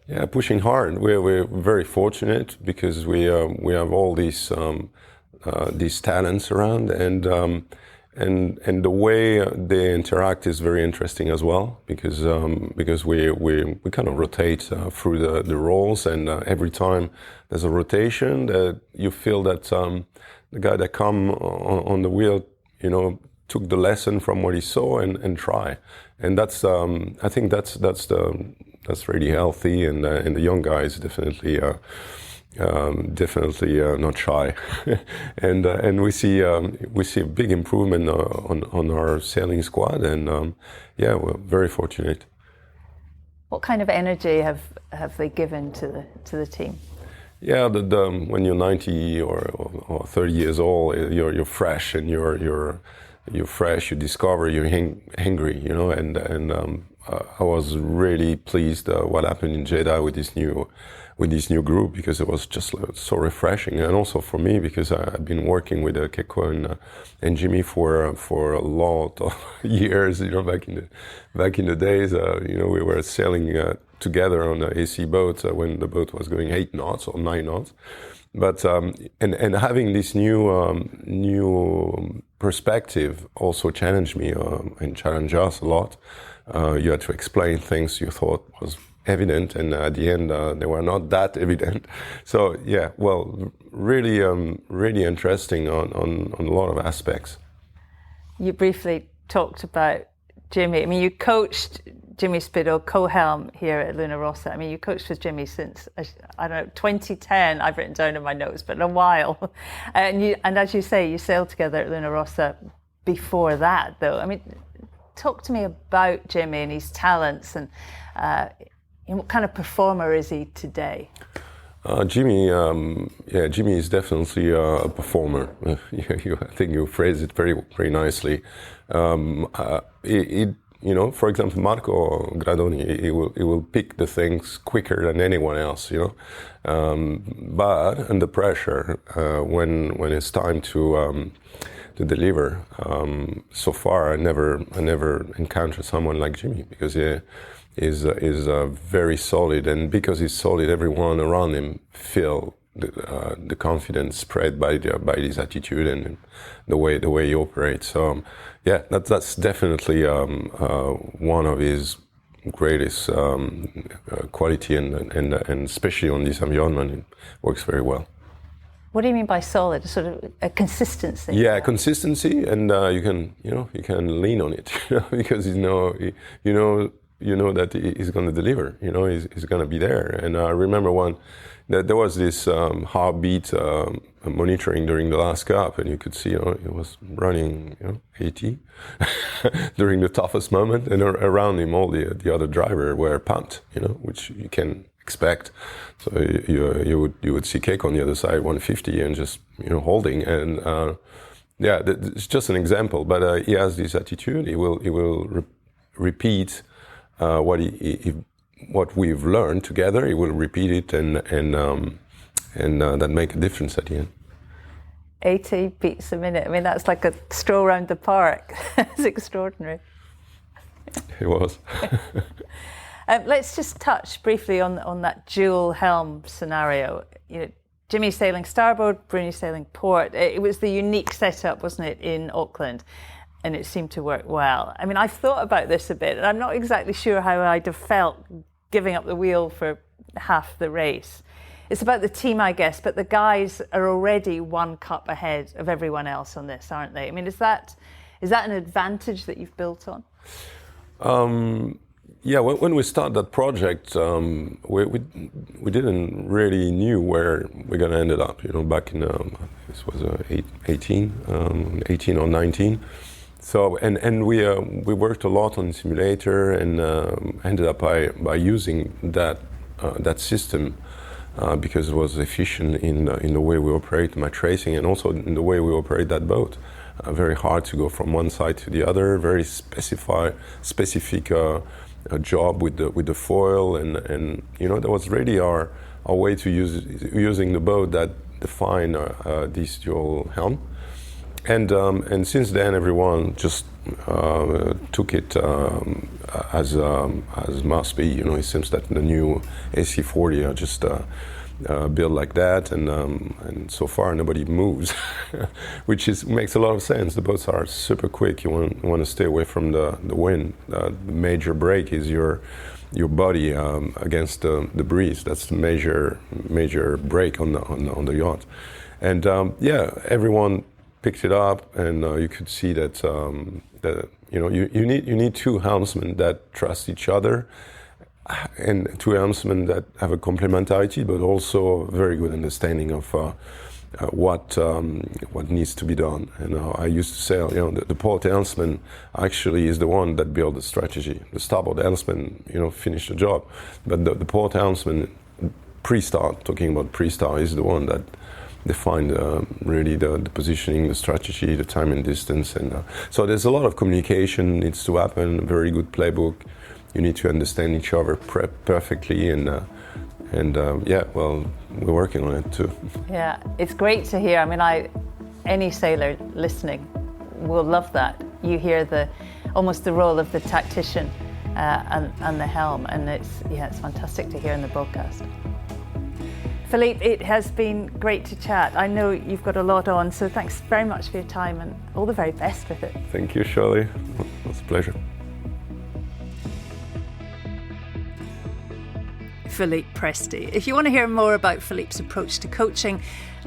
Yeah, pushing hard. We're very fortunate because we have all these talents around, and the way they interact is very interesting as well, because we kind of rotate through the roles, and every time there's a rotation, that you feel that the guy that come on the wheel, took the lesson from what he saw and try, and that's I think that's really healthy, and the young guys definitely not shy, and we see a big improvement on our sailing squad, and we're very fortunate. What kind of energy have they given to the team? Yeah, when you're 90 or 30 years old, you're fresh, and you're fresh. You discover you're hungry, and I was really pleased what happened in Jeddah with this new group, because it was just so refreshing, and also for me because I've been working with Keiko and Jimmy for a lot of years. Back in the days, we were sailing together on the AC boat when the boat was going 8 knots or 9 knots. But and having this new perspective also challenged me and challenged us a lot. You had to explain things you thought was evident, and at the end they were not that evident. So yeah, well, really interesting on a lot of aspects. You briefly talked about Jimmy. I mean, you coached Jimmy Spittle, co-helm here at Luna Rossa. I mean, you coached with Jimmy since, I don't know, 2010, I've written down in my notes, but in a while. And as you say, you sailed together at Luna Rossa before that, though. I mean, talk to me about Jimmy and his talents, and what kind of performer is he today? Jimmy is definitely a performer. I think you phrased it very, very nicely. For example, Marco Gradoni, he will pick the things quicker than anyone else, but under pressure, when it's time to deliver. So far, I never encountered someone like Jimmy, because he is very solid, and because he's solid, everyone around him feel the confidence spread by his attitude and the way he operates. So that's definitely one of his greatest quality, and especially on this environment, it works very well. What do you mean by solid? Sort of a consistency? Yeah, consistency, and you can lean on it, because you know that he's going to deliver. He's going to be there. And I remember that there was this heartbeat monitoring during the last Cup, and you could see, he was running 80 during the toughest moment, and around him all the other drivers were pumped, which you can expect. So you would see Keiko on the other side 150 and just holding, and Yeah, it's just an example, but he has this attitude. He will repeat what we've learned together. He will repeat it, and that make a difference at the end. 80 beats a minute. I mean, that's like a stroll around the park. It's extraordinary. It was. Let's just touch briefly on that dual helm scenario. You know, Jimmy sailing starboard, Bruni sailing port. It was the unique setup, wasn't it, in Auckland? And it seemed to work well. I mean, I've thought about this a bit, and I'm not exactly sure how I'd have felt giving up the wheel for half the race. It's about the team, I guess, but the guys are already 1 cup ahead of everyone else on this, aren't they? I mean, is that an advantage that you've built on? Yeah, when we started that project, we didn't really knew where we're going to end up. You know, back in this was 18 or 19. So and we worked a lot on simulator and ended up by using that system. Because it was efficient in the way we operate my tracing and also in the way we operate that boat. Very hard to go from one side to the other. Very specific job with the foil and you know that was really our way to using the boat that defined this dual helm. And since then everyone just took it as must be. You know, it seems that the new AC40 are just built like that, and so far nobody moves, which makes a lot of sense. The boats are super quick. You want to stay away from the wind. The major brake is your body against the breeze. That's the major brake on the yacht, and everyone picked it up, and you could see that you know you need two helmsmen that trust each other, and two helmsmen that have a complementarity, but also a very good understanding of what needs to be done. And I used to say, you know, the port helmsman actually is the one that built the strategy. The starboard helmsman, you know, finished the job, but the port helmsman talking about pre-start, is the one that define really the positioning, the strategy, the time and distance, and so there's a lot of communication needs to happen. A very good playbook. You need to understand each other perfectly, and well, we're working on it too. Yeah, it's great to hear. I mean, any sailor listening will love that. You hear almost the role of the tactician and the helm, and it's fantastic to hear in the broadcast. Philippe, it has been great to chat. I know you've got a lot on, so thanks very much for your time and all the very best with it. Thank you, Shirley. It was a pleasure. Philippe Presti. If you want to hear more about Philippe's approach to coaching,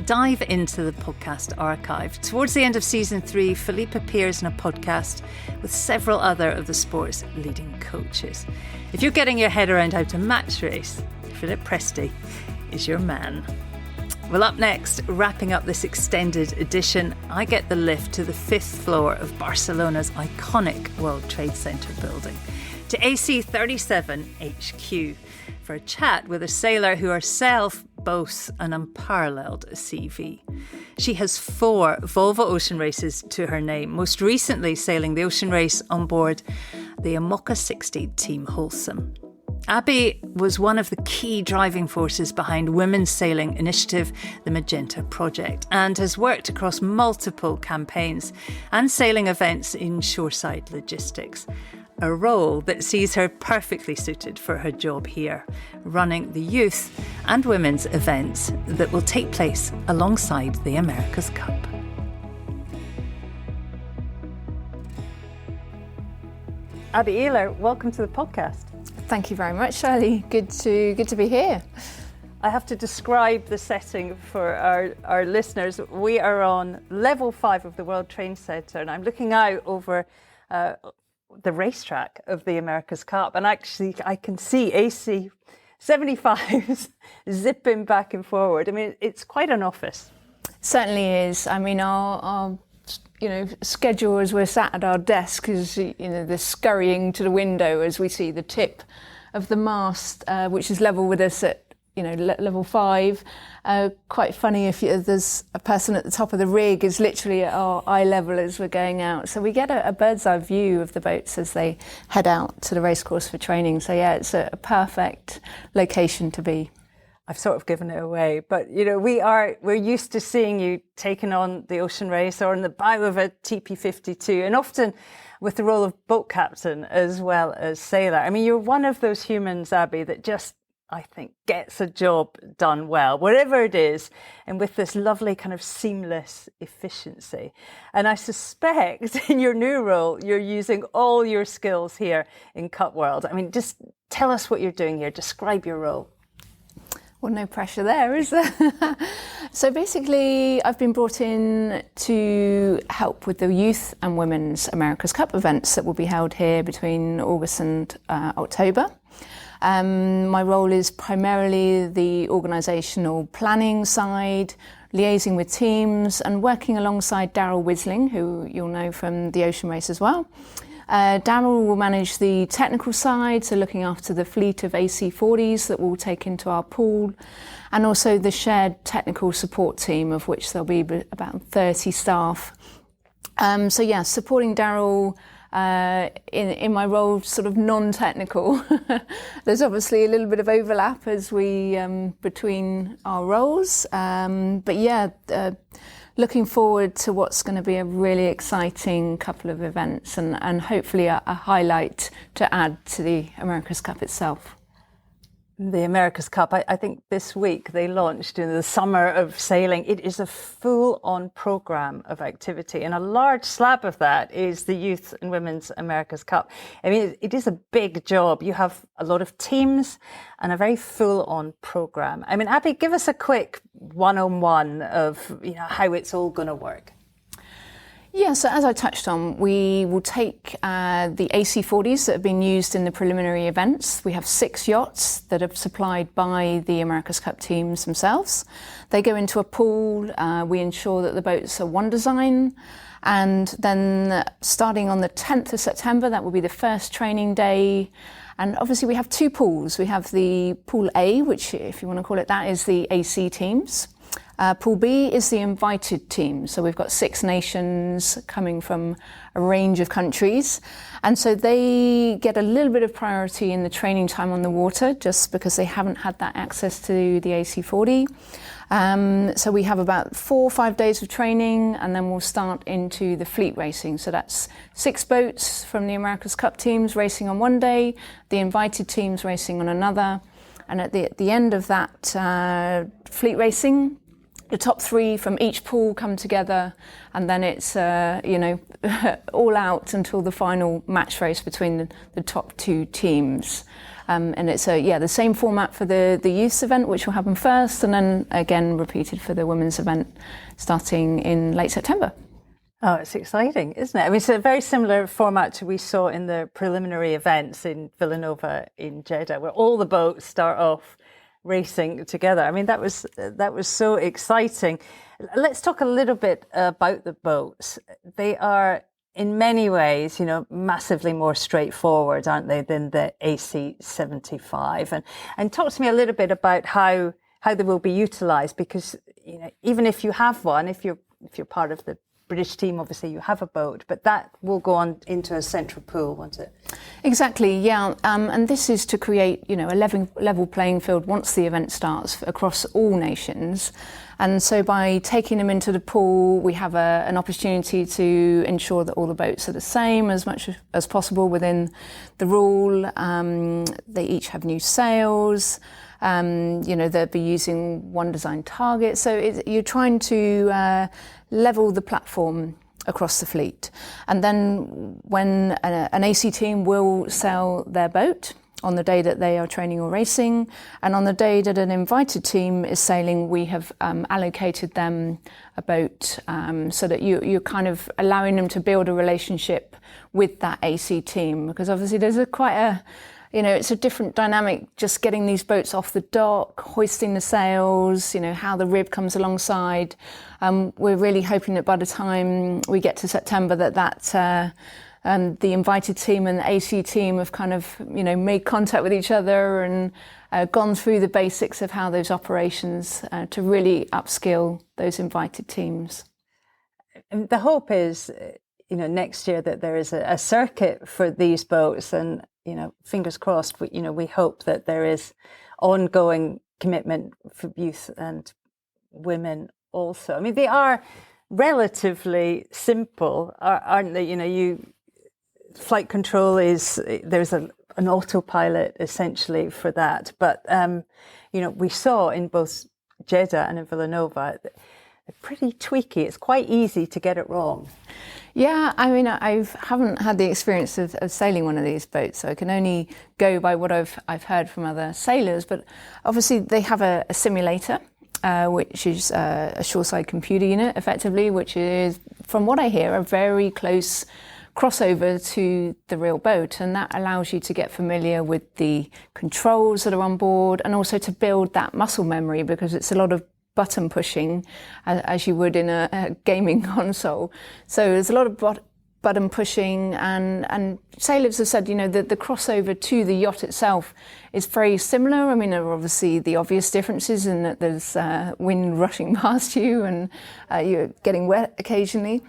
dive into the podcast archive. Towards the end of season 3, Philippe appears in a podcast with several other of the sport's leading coaches. If you're getting your head around how to match race, Philippe Presti is your man. Well, up next, wrapping up this extended edition, I get the lift to the 5th floor of Barcelona's iconic World Trade Center building, to AC37 HQ, for a chat with a sailor who herself boasts an unparalleled CV. She has 4 Volvo Ocean races to her name, most recently sailing the ocean race on board the Imoca 60 Team Wholesome. Abby was one of the key driving forces behind women's sailing initiative, the Magenta Project, and has worked across multiple campaigns and sailing events in shoreside logistics, a role that sees her perfectly suited for her job here, running the youth and women's events that will take place alongside the America's Cup. Abby Ehler, welcome to the podcast. Thank you very much, Shirley. Good to be here. I have to describe the setting for our listeners. We are on level 5 of the World Trade Center, and I'm looking out over the racetrack of the America's Cup, and actually I can see AC75s zipping back and forward. I mean, it's quite an office. Certainly is. I mean, our schedule as we're sat at our desk is, the scurrying to the window as we see the tip of the mast, which is level with us at, level 5. Quite funny if there's a person at the top of the rig is literally at our eye level as we're going out. So we get a bird's eye view of the boats as they head out to the racecourse for training. So yeah, it's a perfect location to be. I've sort of given it away, but we're used to seeing you taking on the ocean race or in the bow of a TP52, and often with the role of boat captain as well as sailor. I mean, you're one of those humans, Abby, that just, I think, gets a job done well, whatever it is, and with this lovely kind of seamless efficiency. And I suspect in your new role, you're using all your skills here in Cup World. I mean, just tell us what you're doing here. Describe your role. Well, no pressure there, is there? So basically, I've been brought in to help with the Youth and Women's America's Cup events that will be held here between August and October. My role is primarily the organisational planning side, liaising with teams and working alongside Daryl Wisling, who you'll know from the ocean race as well. Daryl will manage the technical side, so looking after the fleet of AC40s that we'll take into our pool, and also the shared technical support team, of which there'll be about 30 staff. So yeah, supporting Daryl in my role, sort of non-technical. There's obviously a little bit of overlap as we between our roles, but yeah. Looking forward to what's going to be a really exciting couple of events and hopefully a highlight to add to the America's Cup itself. The America's Cup, I think this week they launched in the summer of sailing. It is a full-on programme of activity, and a large slab of that is the Youth and Women's America's Cup. I mean, it is a big job. You have a lot of teams and a very full-on programme. I mean, Abby, give us a quick one-on-one of how it's all going to work. Yeah, so as I touched on, we will take the AC40s that have been used in the preliminary events. We have 6 yachts that are supplied by the America's Cup teams themselves. They go into a pool. We ensure that the boats are one design. And then starting on the 10th of September, that will be the first training day. And obviously we have 2 pools. We have the Pool A, which, if you want to call it that, is the AC teams. Pool B is the invited team. So we've got 6 nations coming from a range of countries. And so they get a little bit of priority in the training time on the water, just because they haven't had that access to the AC40. So we have about 4 or 5 days of training, and then we'll start into the fleet racing. So that's 6 boats from the America's Cup teams racing on one day, the invited teams racing on another. And at the end of that fleet racing, the top 3 from each pool come together, and then it's all out until the final match race between the top 2 teams. And it's the same format for the youth event, which will happen first, and then again repeated for the women's event starting in late September. Oh, it's exciting, isn't it? I mean, it's a very similar format to we saw in the preliminary events in Villanova in Jeddah, where all the boats start off racing together. I mean, that was so exciting. Let's talk a little bit about the boats. They are, in many ways, massively more straightforward, aren't they, than the AC75? And talk to me a little bit about how they will be utilised, because even if you have one, if you're part of the British team, obviously you have a boat, but that will go on into a central pool, won't it? Exactly, yeah. And this is to create, a level playing field once the event starts across all nations. And so by taking them into the pool, we have an opportunity to ensure that all the boats are the same as much as possible within the rule. They each have new sails. They'll be using one design target. So you're trying to level the platform across the fleet. And then when an AC team will sail their boat on the day that they are training or racing, and on the day that an invited team is sailing, we have allocated them a boat so that you're kind of allowing them to build a relationship with that AC team, because obviously there's it's a different dynamic just getting these boats off the dock, hoisting the sails, how the rib comes alongside. We're really hoping that by the time we get to September that the invited team and the AC team have kind of, made contact with each other and gone through the basics of how those operations to really upskill those invited teams. And the hope is, next year that there is a circuit for these boats, and fingers crossed. We hope that there is ongoing commitment for youth and women also. I mean, they are relatively simple, aren't they? Flight control there's an autopilot essentially for that, but we saw in both Jeddah and in Villanova, they're pretty tweaky. It's quite easy to get it wrong. Yeah, I mean, I haven't had the experience of sailing one of these boats, so I can only go by what I've heard from other sailors. But obviously, they have a simulator, which is a shoreside computer unit, effectively, which is, from what I hear, a very close crossover to the real boat, and that allows you to get familiar with the controls that are on board, and also to build that muscle memory, because it's a lot of button pushing as you would in a gaming console. So there's a lot of button pushing, and sailors have said, the crossover to the yacht itself is very similar. I mean, there are obviously the obvious differences in that there's wind rushing past you and you're getting wet occasionally.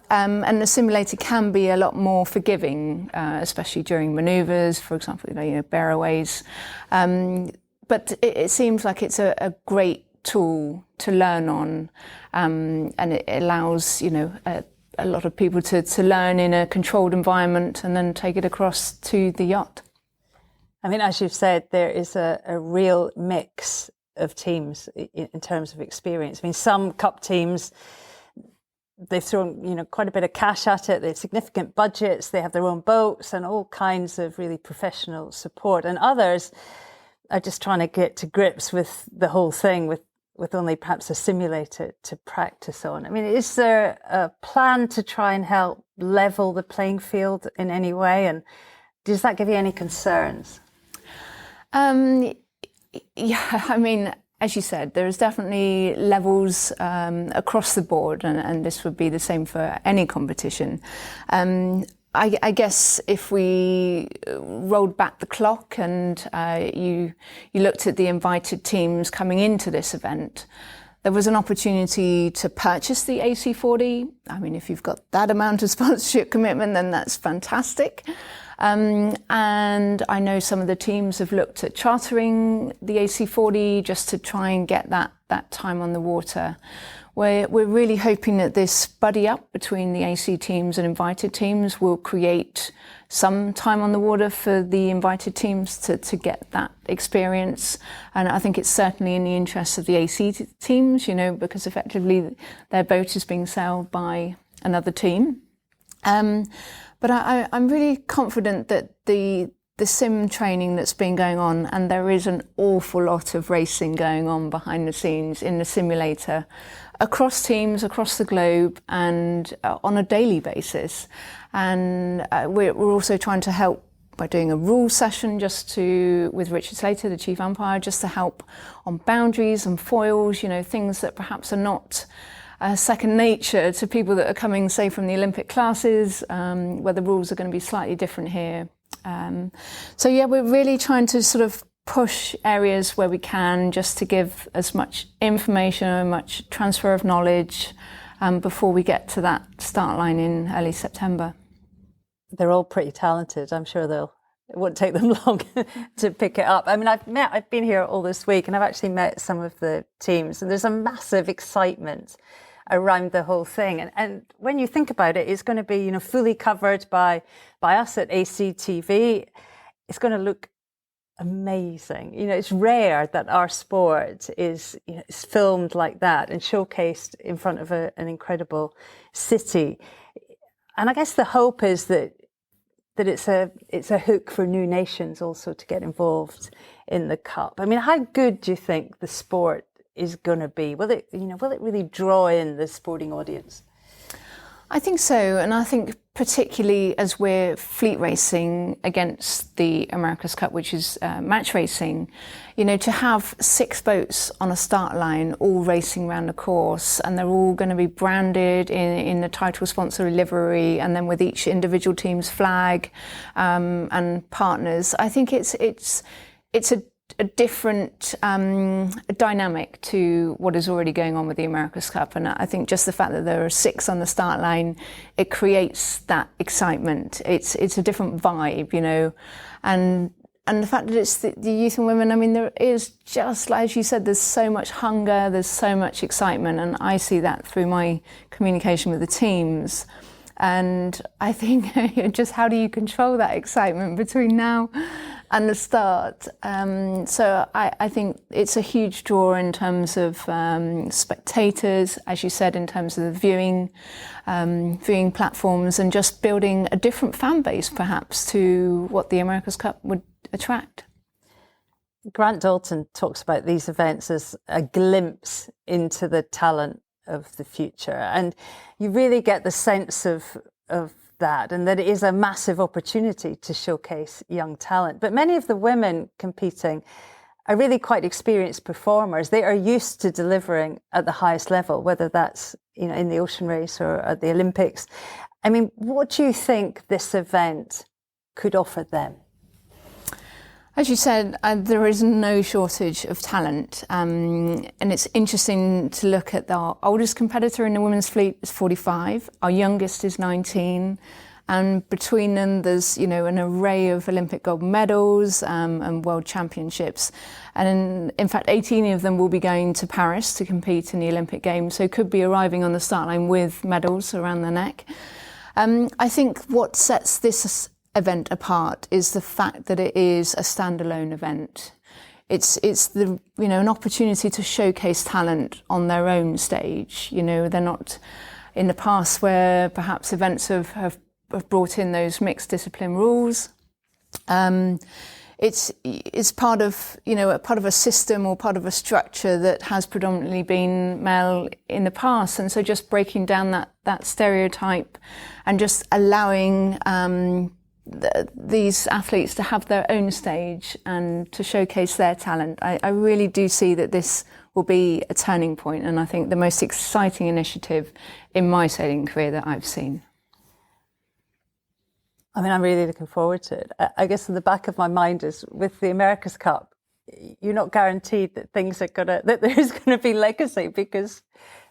And the simulator can be a lot more forgiving, especially during manoeuvres, for example, bearaways. But it seems like it's a great tool to learn on, and it allows a lot of people to learn in a controlled environment and then take it across to the yacht. I mean, as you've said, there is a real mix of teams in terms of experience. I mean, some cup teams, they've thrown quite a bit of cash at it. They have significant budgets. They have their own boats and all kinds of really professional support. And others are just trying to get to grips with the whole thing with only perhaps a simulator to practice on. I mean, is there a plan to try and help level the playing field in any way? And does that give you any concerns? Yeah, I mean, as you said, there's definitely levels across the board, and this would be the same for any competition. I guess if we rolled back the clock and you looked at the invited teams coming into this event, there was an opportunity to purchase the AC40. I mean, if you've got that amount of sponsorship commitment, then that's fantastic. And I know some of the teams have looked at chartering the AC40 just to try and get that time on the water. We're really hoping that this buddy up between the AC teams and invited teams will create some time on the water for the invited teams to get that experience. And I think it's certainly in the interest of the AC teams, because effectively their boat is being sailed by another team. But I'm really confident that the sim training that's been going on, and there is an awful lot of racing going on behind the scenes in the simulator, across teams, across the globe, and on a daily basis. And we're also trying to help by doing a rules session with Richard Slater, the chief umpire, just to help on boundaries and foils, things that perhaps are not second nature to people that are coming, say, from the Olympic classes, where the rules are going to be slightly different here. So yeah, we're really trying to sort of push areas where we can, just to give as much information and much transfer of knowledge before we get to that start line in early September. They're all pretty talented. I'm sure it won't take them long to pick it up. I mean, I've been here all this week, and I've actually met some of the teams, and there's a massive excitement around the whole thing. And when you think about it, it's going to be, fully covered by us at ACTV. It's going to look amazing. It's rare that our sport is filmed like that and showcased in front of an incredible city. And I guess the hope is that it's a hook for new nations also to get involved in the Cup. I mean, how good do you think the sport is going to be? Will it really draw in the sporting audience? I think so, and I think particularly as we're fleet racing against the America's Cup, which is match racing, to have 6 boats on a start line all racing around the course, and they're all going to be branded in the title sponsor livery, and then with each individual team's flag and partners. I think it's a different dynamic to what is already going on with the America's Cup, and I think just the fact that there are 6 on the start line, it creates that excitement. It's a different vibe, and the fact that it's the youth and women. I mean, there is, just like as you said, there's so much hunger, there's so much excitement, and I see that through my communication with the teams. And I think just how do you control that excitement between now and the start? So I think it's a huge draw in terms of spectators, as you said, in terms of the viewing platforms, and just building a different fan base perhaps to what the America's Cup would attract. Grant Dalton talks about these events as a glimpse into the talent of the future, and you really get the sense of that, and that it is a massive opportunity to showcase young talent. But many of the women competing are really quite experienced performers. They are used to delivering at the highest level, whether that's in the ocean race or at the Olympics. I mean, what do you think this event could offer them? As you said, there is no shortage of talent, and it's interesting to look at our oldest competitor in the women's fleet is 45, our youngest is 19, and between them there's an array of Olympic gold medals and world championships, and in fact 18 of them will be going to Paris to compete in the Olympic Games, so could be arriving on the start line with medals around their neck. I think what sets this event apart is the fact that it is a standalone event. It's the an opportunity to showcase talent on their own stage. They're not in the past where perhaps events have brought in those mixed discipline rules. It's part of a system or part of a structure that has predominantly been male in the past, and so just breaking down that stereotype and just allowing these athletes to have their own stage and to showcase their talent. I really do see that this will be a turning point, and I think the most exciting initiative in my sailing career that I've seen. I mean, I'm really looking forward to it. I guess in the back of my mind is, with the America's Cup, you're not guaranteed that that there's gonna be legacy, because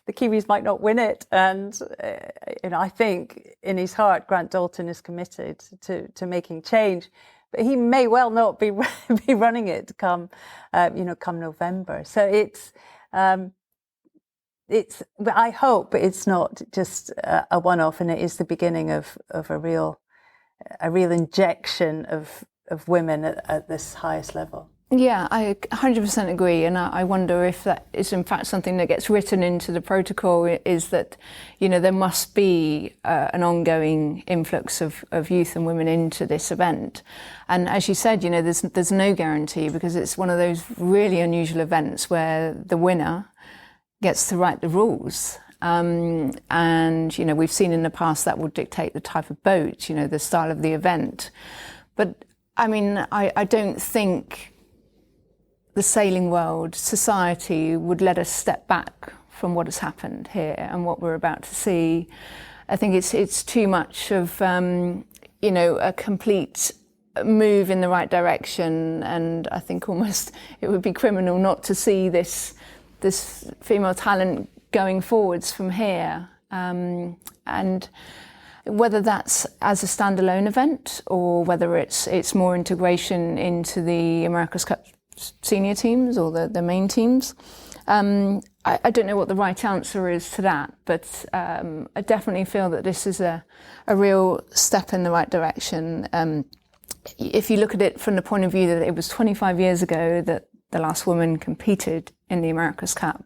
the Kiwis might not win it, and I think in his heart Grant Dalton is committed to making change, but he may well not be running it come November. So I hope it's not just a one-off, and it is the beginning of a real injection of women at this highest level. Yeah, I 100% agree, and I wonder if that is in fact something that gets written into the protocol, is that there must be an ongoing influx of youth and women into this event. And as you said, there's no guarantee, because it's one of those really unusual events where the winner gets to write the rules. And we've seen in the past that will dictate the type of boat, the style of the event. But I mean, I don't think the sailing world, society, would let us step back from what has happened here and what we're about to see. I think it's too much of a complete move in the right direction, and I think almost it would be criminal not to see this female talent going forwards from here. And whether that's as a standalone event or whether it's more integration into the America's Cup senior teams or the main teams. I don't know what the right answer is to that, but I definitely feel that this is a real step in the right direction. If you look at it from the point of view that it was 25 years ago that the last woman competed in the America's Cup,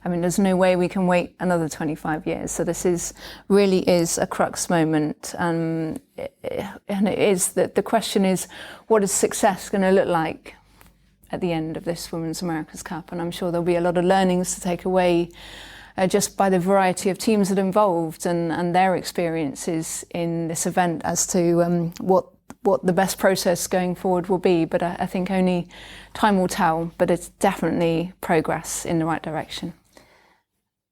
I mean, there's no way we can wait another 25 years. So this really is a crux moment. And it is that the question is, what is success going to look like at the end of this Women's America's Cup? And I'm sure there'll be a lot of learnings to take away just by the variety of teams that are involved and their experiences in this event as to what the best process going forward will be. But I think only time will tell, but it's definitely progress in the right direction.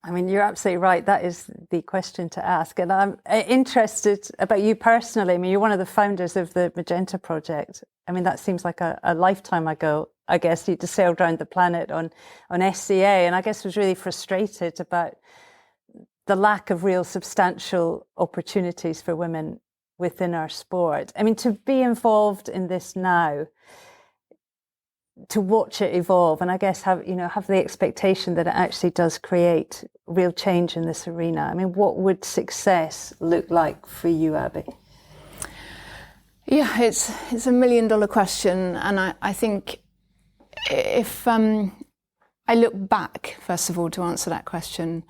I mean, you're absolutely right. That is the question to ask. And I'm interested about you personally. I mean, you're one of the founders of the Magenta Project. I mean, that seems like a lifetime ago. I guess you just sailed around the planet on SCA, and I guess was really frustrated about the lack of real substantial opportunities for women within our sport. I mean, to be involved in this now, to watch it evolve, and I guess have the expectation that it actually does create real change in this arena. I mean, what would success look like for you, Abby? Yeah, it's $1 million question, and I think if I look back, first of all, to answer that question,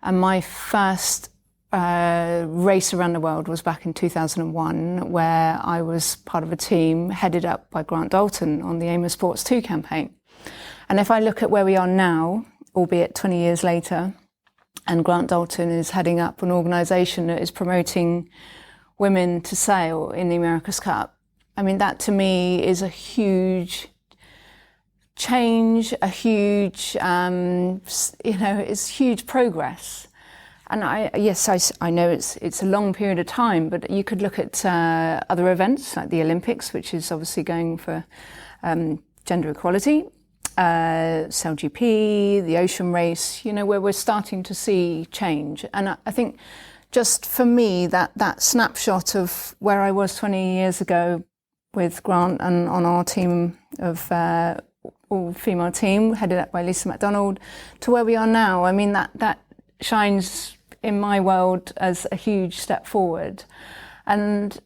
and my first race around the world was back in 2001, where I was part of a team headed up by Grant Dalton on the Aim of Sports 2 campaign. And if I look at where we are now, albeit 20 years later, and Grant Dalton is heading up an organisation that is promoting women to sail in the America's Cup, I mean, that to me is a huge change, a huge, it's huge progress. And I know it's a long period of time, but you could look at other events like the Olympics, which is obviously going for gender equality, Sail GP, the ocean race, where we're starting to see change. And I think just for me, that snapshot of where I was 20 years ago with Grant and on our team of all-female team, headed up by Lisa MacDonald, to where we are now, I mean, that shines in my world as a huge step forward. And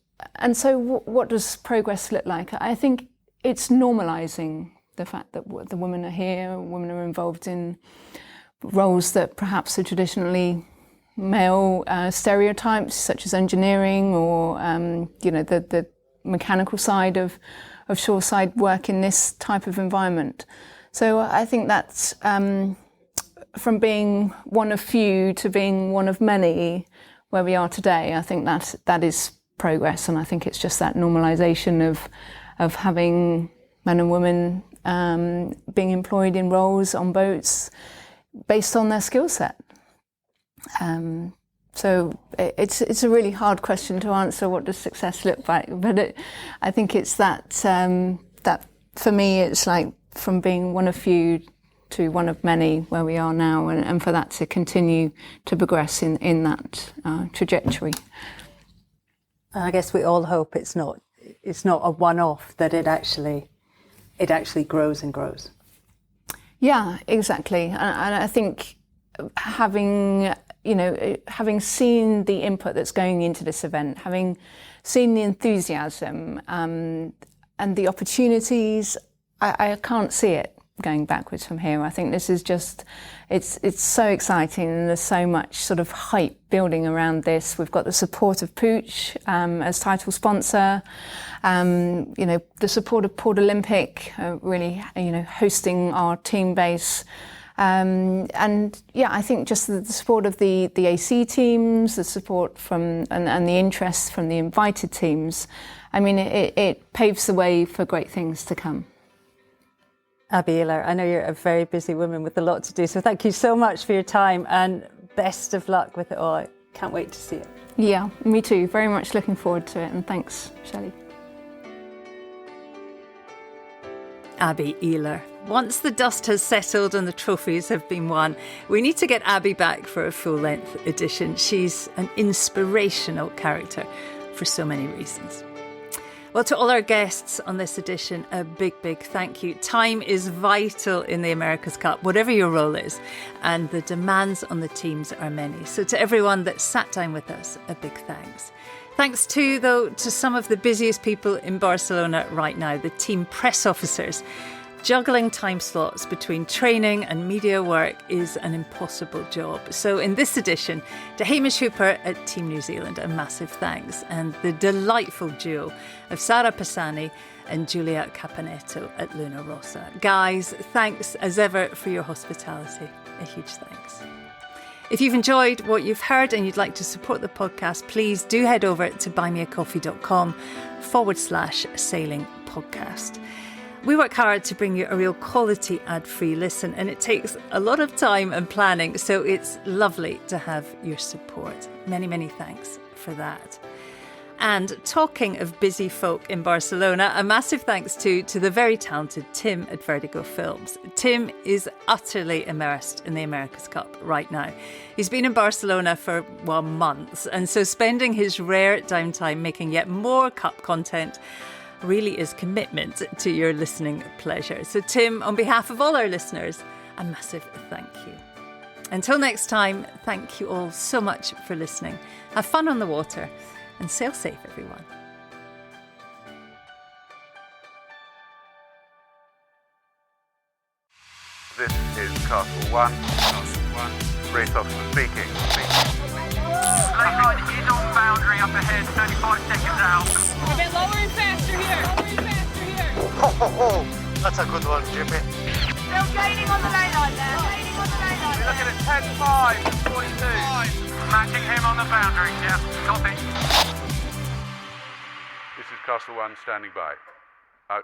so what does progress look like? I think it's normalising the fact that the women are here, women are involved in roles that perhaps are traditionally male stereotypes, such as engineering or, the mechanical side of shoreside work in this type of environment. So I think that's from being one of few to being one of many where we are today. I think that is progress, and I think it's just that normalisation of having men and women being employed in roles on boats based on their skill set. So it's a really hard question to answer. What does success look like? But I think it's that for me, it's like from being one of few to one of many where we are now, and for that to continue to progress in that trajectory. I guess we all hope it's not a one-off, that it actually grows and grows. Yeah, exactly. And I think having seen the input that's going into this event, having seen the enthusiasm and the opportunities, I can't see it going backwards from here. I think this is just, it's so exciting, and there's so much sort of hype building around this. We've got the support of Pooch as title sponsor, the support of Port Olympic, really, hosting our team base. And yeah, I think just the support of the AC teams, the support from and the interest from the invited teams, I mean, it paves the way for great things to come. Abby Ehler, I know you're a very busy woman with a lot to do, so thank you so much for your time, and best of luck with it all. I can't wait to see it. Yeah, me too. Very much looking forward to it, and thanks, Shirley. Abby Ehler. Once the dust has settled and the trophies have been won, we need to get Abby back for a full-length edition. She's an inspirational character for so many reasons. Well, to all our guests on this edition, a big, big thank you. Time is vital in the America's Cup, whatever your role is, and the demands on the teams are many. So to everyone that sat down with us, a big thanks. Thanks too, though, to some of the busiest people in Barcelona right now, the team press officers. Juggling time slots between training and media work is an impossible job. So in this edition, to Hamish Hooper at Team New Zealand, a massive thanks. And the delightful duo of Sara Pisani and Giulia Caponetto at Luna Rossa. Guys, thanks as ever for your hospitality. A huge thanks. If you've enjoyed what you've heard and you'd like to support the podcast, please do head over to buymeacoffee.com/sailing podcast. We work hard to bring you a real quality ad-free listen, and it takes a lot of time and planning, so it's lovely to have your support. Many, many thanks for that. And talking of busy folk in Barcelona, a massive thanks to the very talented Tim at Vertigo Films. Tim is utterly immersed in the America's Cup right now. He's been in Barcelona for, well, months, and so spending his rare downtime making yet more Cup content really is commitment to your listening pleasure. So Tim, on behalf of all our listeners, a massive thank you. Until next time, thank you all so much for listening. Have fun on the water and sail safe, everyone. This is Castle 1. Race officer speaking. Lane line is on boundary up ahead, 35 seconds out. A bit lower and faster here. That's a good one, Jimmy. Still gaining on the lane line there. We're looking at 10-5 and 42. Matching him on the boundary, yeah, copy. This is Castle 1 standing by. Out.